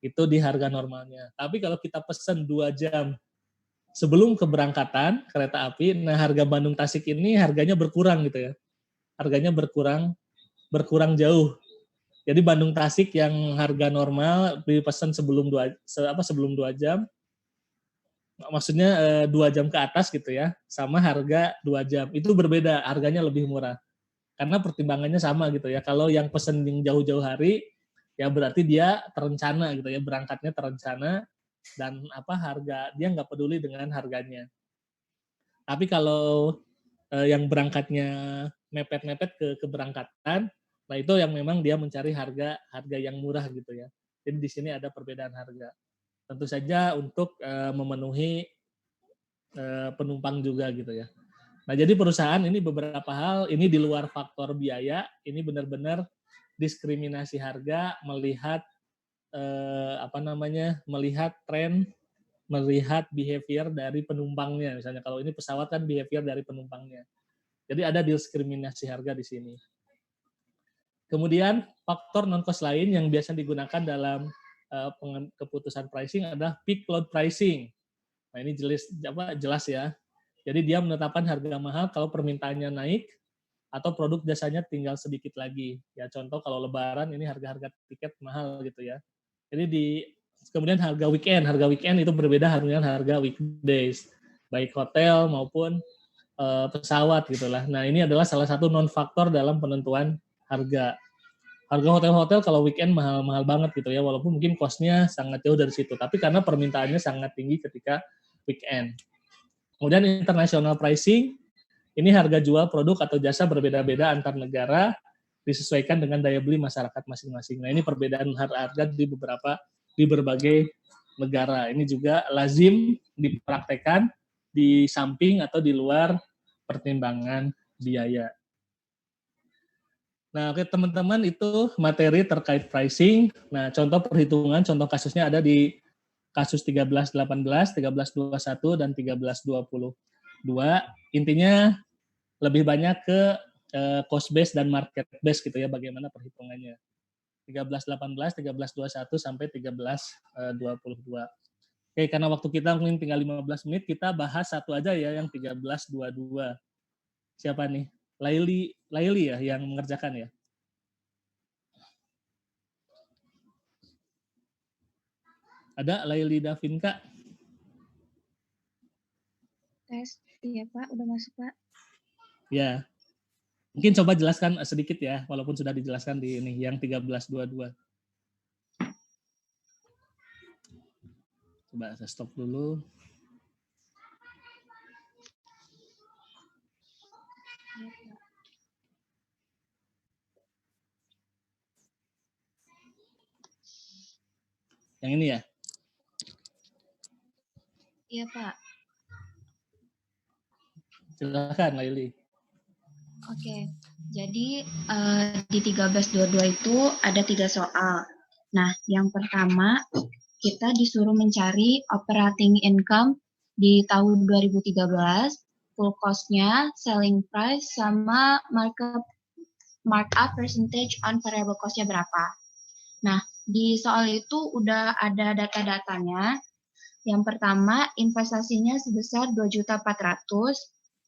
Itu di harga normalnya. Tapi kalau kita pesen 2 jam sebelum keberangkatan kereta api, nah harga Bandung Tasik ini harganya berkurang gitu ya. Harganya berkurang jauh. Jadi Bandung Tasik yang harga normal dipesan sebelum 2 jam, maksudnya 2 jam ke atas gitu ya, sama harga 2 jam. Itu berbeda, harganya lebih murah. Karena pertimbangannya sama gitu ya. Kalau yang pesen yang jauh-jauh hari, ya berarti dia terencana gitu ya, berangkatnya terencana, dan harga, dia nggak peduli dengan harganya. Tapi kalau yang berangkatnya mepet-mepet ke keberangkatan, nah itu yang memang dia mencari harga yang murah gitu ya. Jadi di sini ada perbedaan harga. Tentu saja untuk memenuhi penumpang juga gitu ya. Nah, jadi perusahaan ini beberapa hal, ini di luar faktor biaya, ini benar-benar diskriminasi harga, melihat melihat tren, melihat behavior dari penumpangnya. Misalnya kalau ini pesawat kan behavior dari penumpangnya. Jadi ada diskriminasi harga di sini. Kemudian faktor non-cost lain yang biasa digunakan dalam keputusan pricing adalah peak load pricing. Nah, ini jelas ya. Jadi dia menetapkan harga mahal kalau permintaannya naik atau produk jasanya tinggal sedikit lagi. Ya contoh kalau Lebaran ini harga-harga tiket mahal gitu ya. Jadi di Kemudian harga weekend itu berbeda dengan harga weekdays, baik hotel maupun pesawat gitulah. Nah, ini adalah salah satu non faktor dalam penentuan harga. Harga hotel-hotel kalau weekend mahal-mahal banget gitu ya, walaupun mungkin cost-nya sangat jauh dari situ, tapi karena permintaannya sangat tinggi ketika weekend. Kemudian international pricing, ini harga jual produk atau jasa berbeda-beda antar negara, disesuaikan dengan daya beli masyarakat masing-masing. Nah, ini perbedaan harga di berbagai negara. Ini juga lazim dipraktekkan di samping atau di luar pertimbangan biaya. Nah, oke teman-teman, itu materi terkait pricing. Nah, contoh perhitungan, contoh kasusnya ada di kasus 1318, 1321, dan 1322. Intinya lebih banyak ke cost base dan market base gitu ya, bagaimana perhitungannya. 1318, 1321 sampai 1322. Oke, karena waktu kita mungkin tinggal 15 menit, kita bahas satu aja ya yang 1322. Siapa nih? Laili ya yang mengerjakan ya? Ada Laili Davinka? Tes, iya Pak, udah masuk Pak. Ya, mungkin coba jelaskan sedikit ya, walaupun sudah dijelaskan di ini yang 1322. Coba saya stop dulu. Yang ini ya? Iya Pak. Silakan Laili. Oke, jadi di 1322 itu ada 3 soal. Nah, yang pertama kita disuruh mencari operating income di tahun 2013, full cost-nya, selling price, sama markup percentage on variable cost-nya berapa. Nah, di soal itu udah ada data-datanya. Yang pertama, investasinya sebesar 2.400.000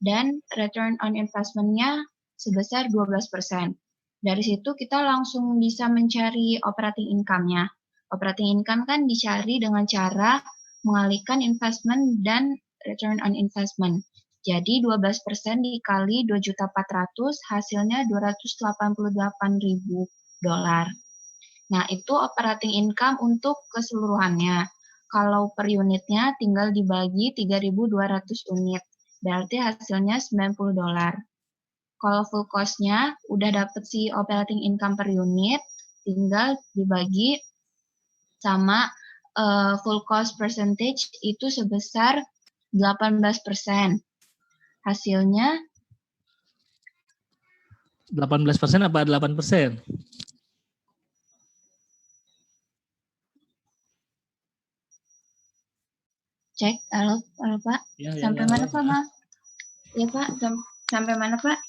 dan return on investment-nya sebesar 12%. Dari situ kita langsung bisa mencari operating income-nya. Operating income kan dicari dengan cara mengalihkan investment dan return on investment. Jadi 12% dikali 2.400.000 hasilnya $288.000. Nah, itu operating income untuk keseluruhannya. Kalau per unitnya tinggal dibagi 3.200 unit. Berarti hasilnya $90. Kalau full cost-nya udah dapet si operating income per unit, tinggal dibagi sama full cost percentage itu sebesar 18%. Hasilnya 18% apa 8%? cek, halo Pak. Ya, Sampai mana Pak, Mas? Ya Pak, sampai mana Pak?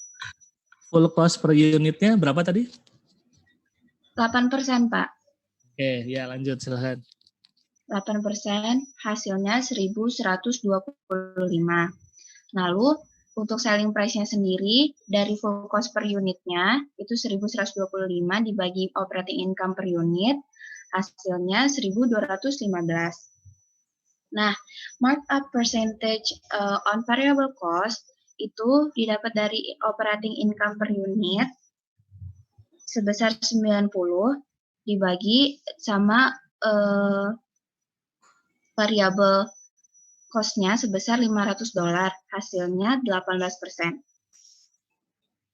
Full cost per unitnya berapa tadi? 8% Pak. Oke, ya lanjut silahkan. 8% hasilnya 1.125. Lalu untuk selling price-nya sendiri dari full cost per unitnya itu 1.125 dibagi operating income per unit hasilnya 1.215. Nah, markup percentage on variable cost itu didapat dari operating income per unit sebesar 90 dibagi sama variable cost-nya sebesar $500, hasilnya 18%.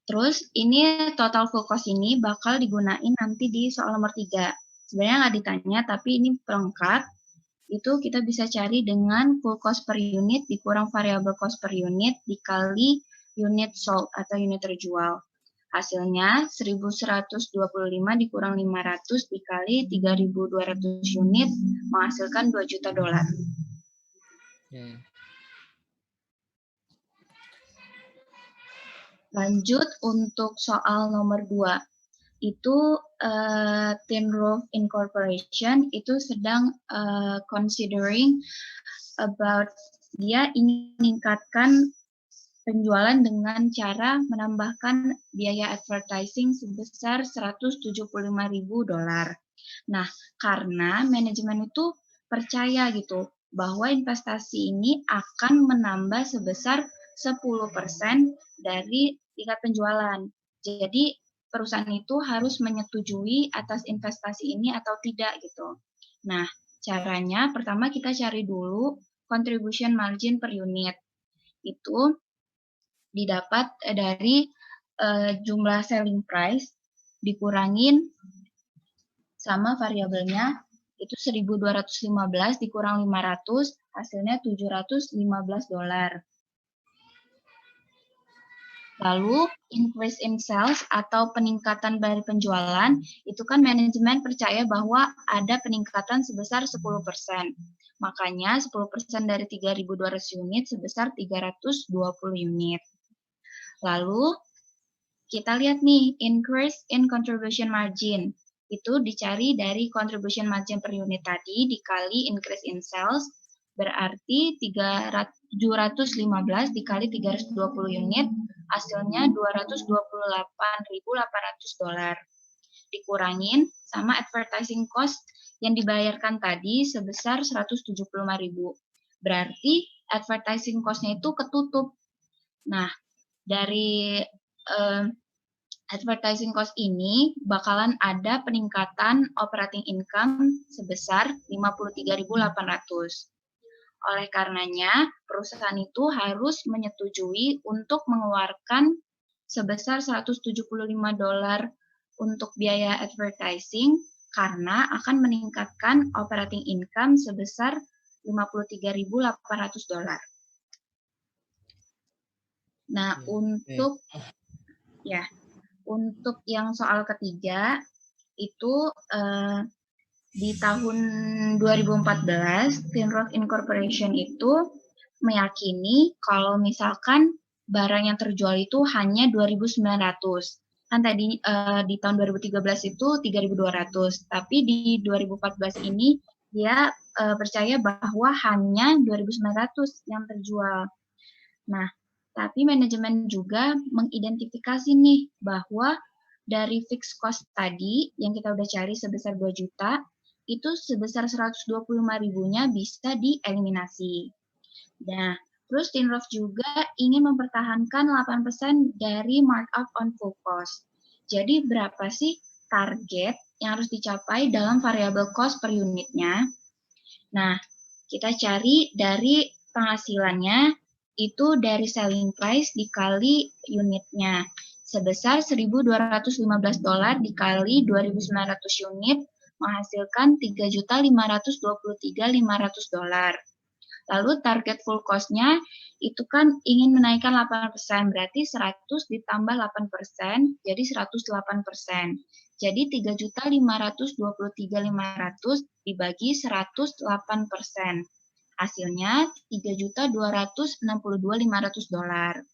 Terus ini total full cost ini bakal digunain nanti di soal nomor 3. Sebenarnya nggak ditanya, tapi ini pelengkap. Itu kita bisa cari dengan full cost per unit dikurang variable cost per unit dikali unit sold atau unit terjual. Hasilnya 1.125 dikurang 500 dikali 3.200 unit menghasilkan $2 juta. Lanjut untuk soal nomor 2. Itu Tin Roof Incorporation itu sedang considering about dia ingin meningkatkan penjualan dengan cara menambahkan biaya advertising sebesar $175.000. Nah, karena manajemen itu percaya gitu bahwa investasi ini akan menambah sebesar 10% dari tingkat penjualan. Jadi perusahaan itu harus menyetujui atas investasi ini atau tidak gitu. Nah, caranya pertama kita cari dulu contribution margin per unit. Itu didapat dari jumlah selling price dikurangin sama variabelnya itu 1.215 dikurang 500 hasilnya $715. Lalu increase in sales atau peningkatan dari penjualan itu kan manajemen percaya bahwa ada peningkatan sebesar 10%. Makanya 10% dari 3.200 unit sebesar 320 unit. Lalu kita lihat nih, increase in contribution margin. Itu dicari dari contribution margin per unit tadi dikali increase in sales, berarti 715 dikali 320 unit, hasilnya $228.800. Dikurangin sama advertising cost yang dibayarkan tadi sebesar 175.000. Berarti advertising cost-nya itu ketutup. Nah, dari advertising cost ini bakalan ada peningkatan operating income sebesar 53.800. Oleh karenanya, perusahaan itu harus menyetujui untuk mengeluarkan sebesar $175 untuk biaya advertising karena akan meningkatkan operating income sebesar $53.800. Nah, untuk yang soal ketiga itu di tahun 2014 Tinroth Incorporation itu meyakini kalau misalkan barang yang terjual itu hanya 2.900. Kan tadi di tahun 2013 itu 3.200, tapi di 2014 ini dia percaya bahwa hanya 2.900 yang terjual. Nah, tapi manajemen juga mengidentifikasi nih bahwa dari fixed cost tadi yang kita udah cari sebesar 2 juta, itu sebesar 125.000-nya bisa dieliminasi. Nah, terus Tinroth juga ingin mempertahankan 8% dari markup on full cost. Jadi berapa sih target yang harus dicapai dalam variable cost per unitnya? Nah, kita cari dari penghasilannya itu dari selling price dikali unitnya sebesar $1.215 dikali 2.900 unit menghasilkan $3.523.500. Lalu target full cost-nya itu kan ingin menaikkan 8%, berarti 100 ditambah 8%, jadi 108%. Jadi 3.523.500 dibagi 108%. Hasilnya $3.262.500.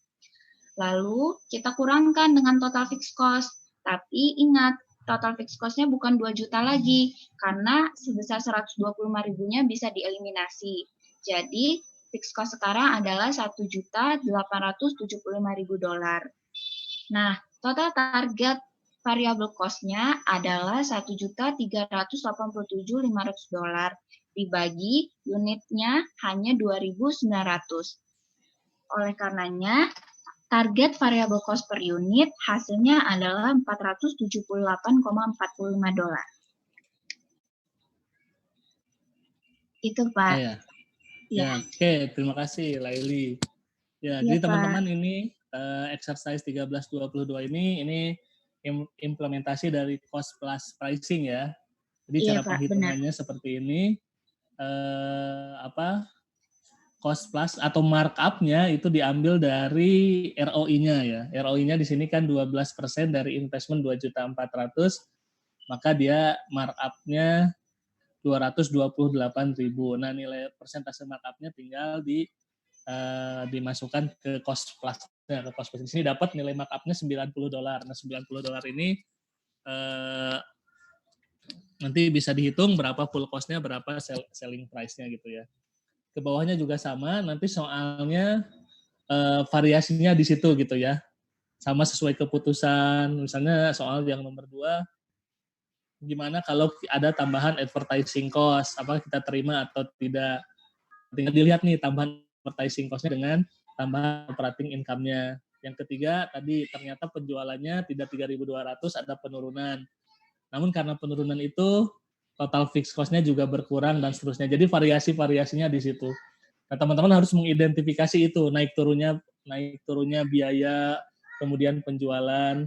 Lalu kita kurangkan dengan total fixed cost. Tapi ingat, total fixed cost-nya bukan 2 juta lagi, karena sebesar 125.000-nya bisa dieliminasi. Jadi, fixed cost sekarang adalah $1.875.000. Nah, total target variable cost-nya adalah $1.387.500 dibagi unitnya hanya 2.900. Oleh karenanya, target variable cost per unit hasilnya adalah $478,45. Itu, Pak. Ya, oke, terima kasih Laili. Ya, jadi teman-teman ini exercise 1322 ini implementasi dari cost plus pricing ya. Jadi cara penghitungannya seperti ini. Cost plus atau markup-nya itu diambil dari ROI-nya ya. ROI-nya di sini kan 12% dari investment 2.400.000, maka dia markup-nya 228.000. Nah, nilai persentase markup-nya tinggal dimasukkan ke cost plus-nya. Ke cost plus di sini dapat nilai markup-nya $90. Nah, $90 ini nanti bisa dihitung berapa full cost-nya, berapa selling price-nya gitu ya. Ke bawahnya juga sama, nanti soalnya variasinya di situ gitu ya. Sama sesuai keputusan, misalnya soal yang nomor 2, gimana kalau ada tambahan advertising cost, apakah kita terima atau tidak. Tinggal dilihat nih tambahan advertising cost-nya dengan tambahan operating income-nya. Yang ketiga tadi ternyata penjualannya tidak 3.200, ada penurunan. Namun karena penurunan itu total fixed cost-nya juga berkurang dan seterusnya. Jadi variasi-variasinya di situ. Nah, teman-teman harus mengidentifikasi itu, naik turunnya biaya, kemudian penjualan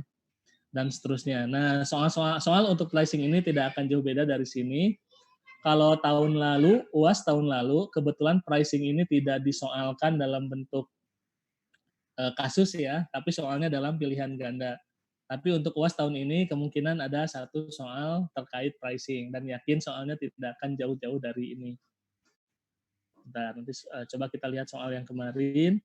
dan seterusnya. Nah, soal untuk pricing ini tidak akan jauh beda dari sini. Kalau tahun lalu, UAS tahun lalu, kebetulan pricing ini tidak disoalkan dalam bentuk kasus ya, tapi soalnya dalam pilihan ganda. Tapi untuk UAS tahun ini kemungkinan ada satu soal terkait pricing, dan yakin soalnya tidak akan jauh-jauh dari ini. Bentar, nanti coba kita lihat soal yang kemarin.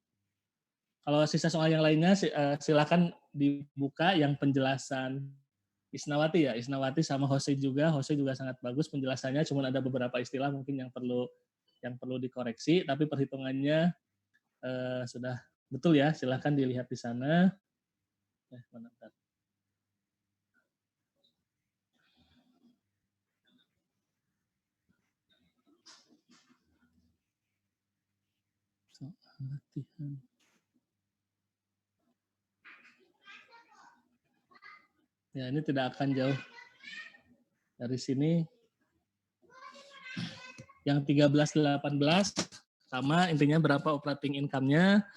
Kalau sisa soal yang lainnya silakan dibuka yang penjelasan Isnawati ya. Isnawati sama Jose juga sangat bagus penjelasannya, cuma ada beberapa istilah mungkin yang perlu dikoreksi, tapi perhitungannya sudah betul ya. Silakan dilihat di sana. Bentar. Latihan. Ya, ini tidak akan jauh dari sini. Yang 13-18 sama, intinya berapa operating income-nya.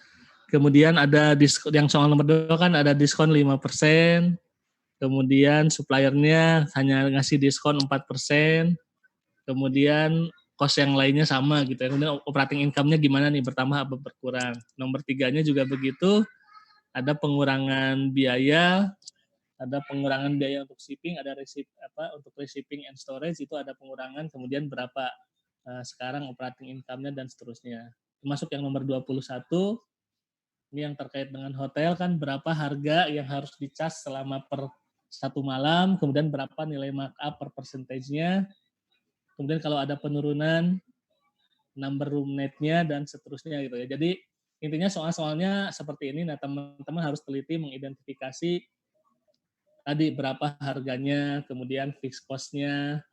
Kemudian ada diskon, yang soal nomor 2 kan ada diskon 5%. Kemudian suppliernya hanya ngasih diskon 4%. Kemudian cost yang lainnya sama gitu. Kemudian operating income-nya gimana nih, bertambah apa berkurang. Nomor 3-nya juga begitu. Ada pengurangan biaya, untuk shipping, ada untuk receiving and storage itu ada pengurangan, kemudian berapa sekarang operating income-nya dan seterusnya. Termasuk yang nomor 21, ini yang terkait dengan hotel kan, berapa harga yang harus dicas selama per satu malam, kemudian berapa nilai markup per percentage-nya, kemudian kalau ada penurunan, number room net-nya, dan seterusnya gitu ya. Jadi intinya soal-soalnya seperti ini. Nah, teman-teman harus teliti mengidentifikasi tadi berapa harganya, kemudian fixed cost-nya,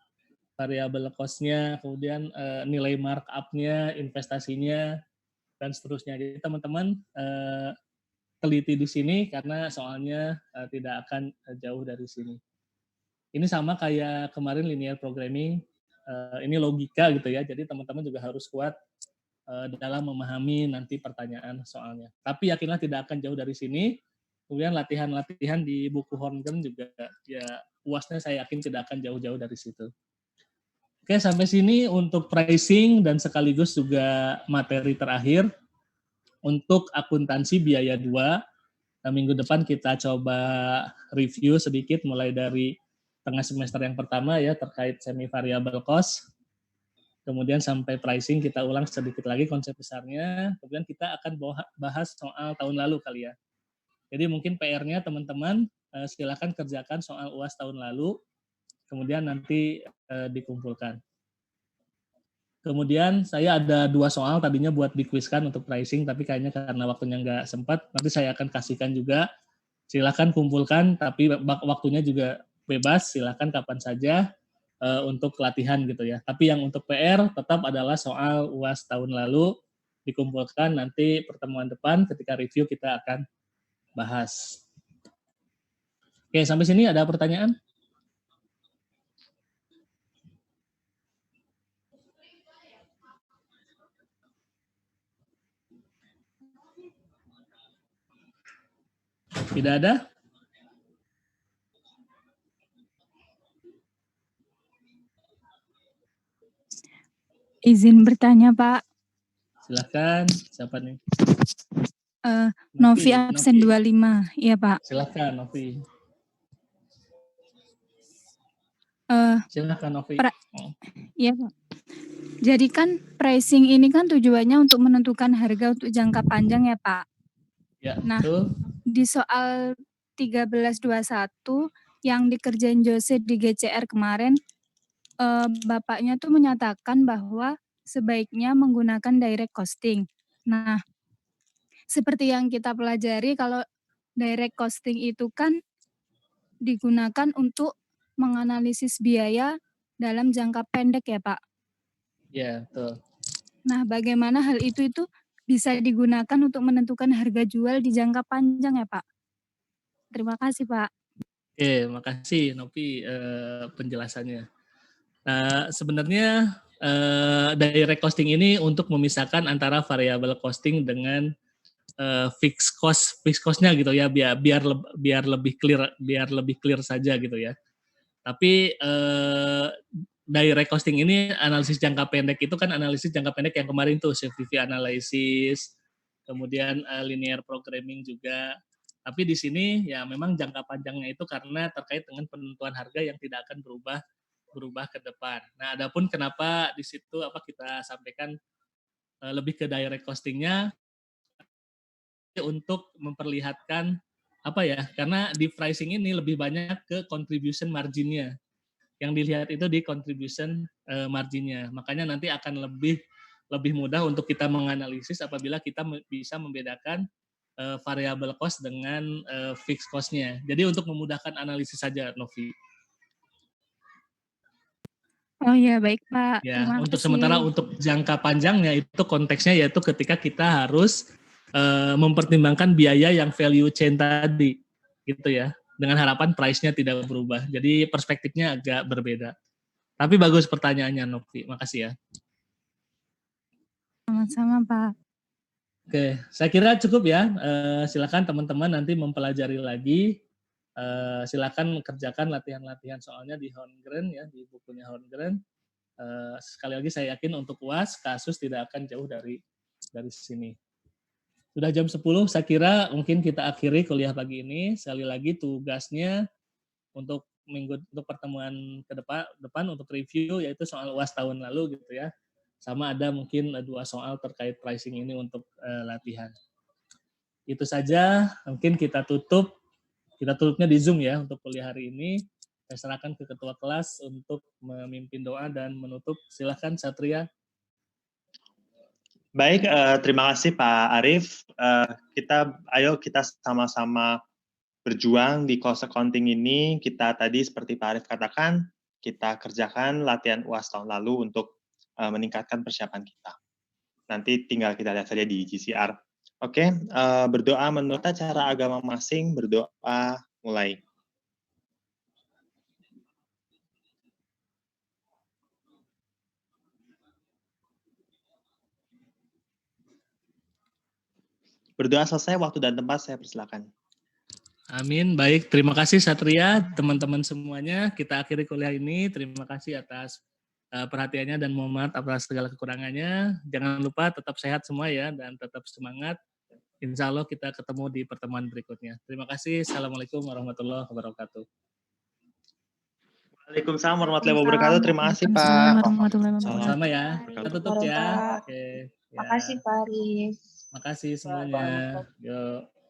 variable cost-nya, kemudian nilai markup-nya, investasinya, dan seterusnya. Jadi teman-teman teliti di sini karena soalnya tidak akan jauh dari sini. Ini sama kayak kemarin linear programming, ini logika gitu ya, jadi teman-teman juga harus kuat dalam memahami nanti pertanyaan soalnya. Tapi yakinlah tidak akan jauh dari sini. Kemudian latihan-latihan di buku Horngren juga ya UASnya saya yakin tidak akan jauh-jauh dari situ. Oke, sampai sini untuk pricing dan sekaligus juga materi terakhir untuk akuntansi biaya 2. Nah, minggu depan kita coba review sedikit mulai dari tengah semester yang pertama ya terkait semi variable cost. Kemudian sampai pricing kita ulang sedikit lagi konsep besarnya. Kemudian kita akan bahas soal tahun lalu kali ya. Jadi mungkin PR-nya teman-teman silakan kerjakan soal UAS tahun lalu, kemudian nanti dikumpulkan. Kemudian saya ada 2 soal tadinya buat dikuiskan untuk pricing, tapi kayaknya karena waktunya nggak sempat, nanti saya akan kasihkan juga. Silakan kumpulkan, tapi waktunya juga bebas, silakan kapan saja untuk latihan gitu ya. Tapi yang untuk PR tetap adalah soal UAS tahun lalu, dikumpulkan nanti pertemuan depan ketika review kita akan bahas. Oke, sampai sini ada pertanyaan? Tidak ada? Izin bertanya, Pak. Silakan, siapa nih? Novi absen 25, iya Pak. Silakan Novi. Silakan Novi. Iya Pak. Jadi kan pricing ini kan tujuannya untuk menentukan harga untuk jangka panjang ya Pak. Ya, nah, betul. Di soal 1321 yang dikerjain Jose di GCR kemarin, Bapaknya tuh menyatakan bahwa sebaiknya menggunakan direct costing. Nah, seperti yang kita pelajari kalau direct costing itu kan digunakan untuk menganalisis biaya dalam jangka pendek ya Pak? Ya, betul. Nah, bagaimana hal itu bisa digunakan untuk menentukan harga jual di jangka panjang ya Pak? Terima kasih Pak. Oke, makasih Novi penjelasannya. Sebenarnya direct costing ini untuk memisahkan antara variable costing dengan fixed cost-nya gitu ya, biar lebih clear saja gitu ya. Tapi direct costing ini analisis jangka pendek itu kan analisis jangka pendek yang kemarin tuh CVV analysis, kemudian linear programming juga. Tapi di sini ya memang jangka panjangnya itu karena terkait dengan penentuan harga yang tidak akan berubah ke depan. Nah, adapun kenapa di situ kita sampaikan lebih ke direct costing-nya untuk memperlihatkan karena di pricing ini lebih banyak ke contribution margin-nya. Yang dilihat itu di contribution margin-nya. Makanya nanti akan lebih mudah untuk kita menganalisis apabila kita bisa membedakan variable cost dengan fixed cost-nya. Jadi untuk memudahkan analisis saja, Novi. Oh ya, baik Pak. Ya, Terima untuk kasih. sementara untuk jangka panjangnya itu konteksnya yaitu ketika kita harus mempertimbangkan biaya yang value chain tadi, gitu ya. Dengan harapan price-nya tidak berubah. Jadi perspektifnya agak berbeda. Tapi bagus pertanyaannya, Novi. Makasih ya. Sama-sama Pak. Oke, saya kira cukup ya. Silakan teman-teman nanti mempelajari lagi. Silakan kerjakan latihan-latihan soalnya di Holmgren ya, di bukunya Holmgren. Sekali lagi saya yakin untuk UAS kasus tidak akan jauh dari sini. Sudah jam 10, saya kira mungkin kita akhiri kuliah pagi ini. Sekali lagi tugasnya untuk pertemuan ke depan untuk review yaitu soal UAS tahun lalu gitu ya. Sama ada mungkin 2 soal terkait pricing ini untuk latihan. Itu saja, mungkin kita tutupnya di Zoom ya untuk kuliah hari ini. Saya serahkan ke ketua kelas untuk memimpin doa dan menutup. Silakan Satria. Baik, terima kasih Pak Arief. Ayo kita sama-sama berjuang di cost accounting ini. Kita tadi seperti Pak Arief katakan, kita kerjakan latihan UAS tahun lalu untuk meningkatkan persiapan kita. Nanti tinggal kita lihat saja di GCR. Oke, berdoa menurut cara agama masing, berdoa mulai. Berdoa selesai, waktu dan tempat saya persilakan. Amin. Baik, terima kasih Satria, teman-teman semuanya. Kita akhiri kuliah ini. Terima kasih atas perhatiannya dan mohon maaf atas segala kekurangannya. Jangan lupa tetap sehat semua ya dan tetap semangat. Insya Allah kita ketemu di pertemuan berikutnya. Terima kasih. Assalamualaikum warahmatullahi wabarakatuh. Waalaikumsalam warahmatullahi wabarakatuh. Terima kasih Pak. Sama-sama ya. Kita tutup ya. Oke. Terima kasih Pak Arief. Makasih semuanya. Yuk.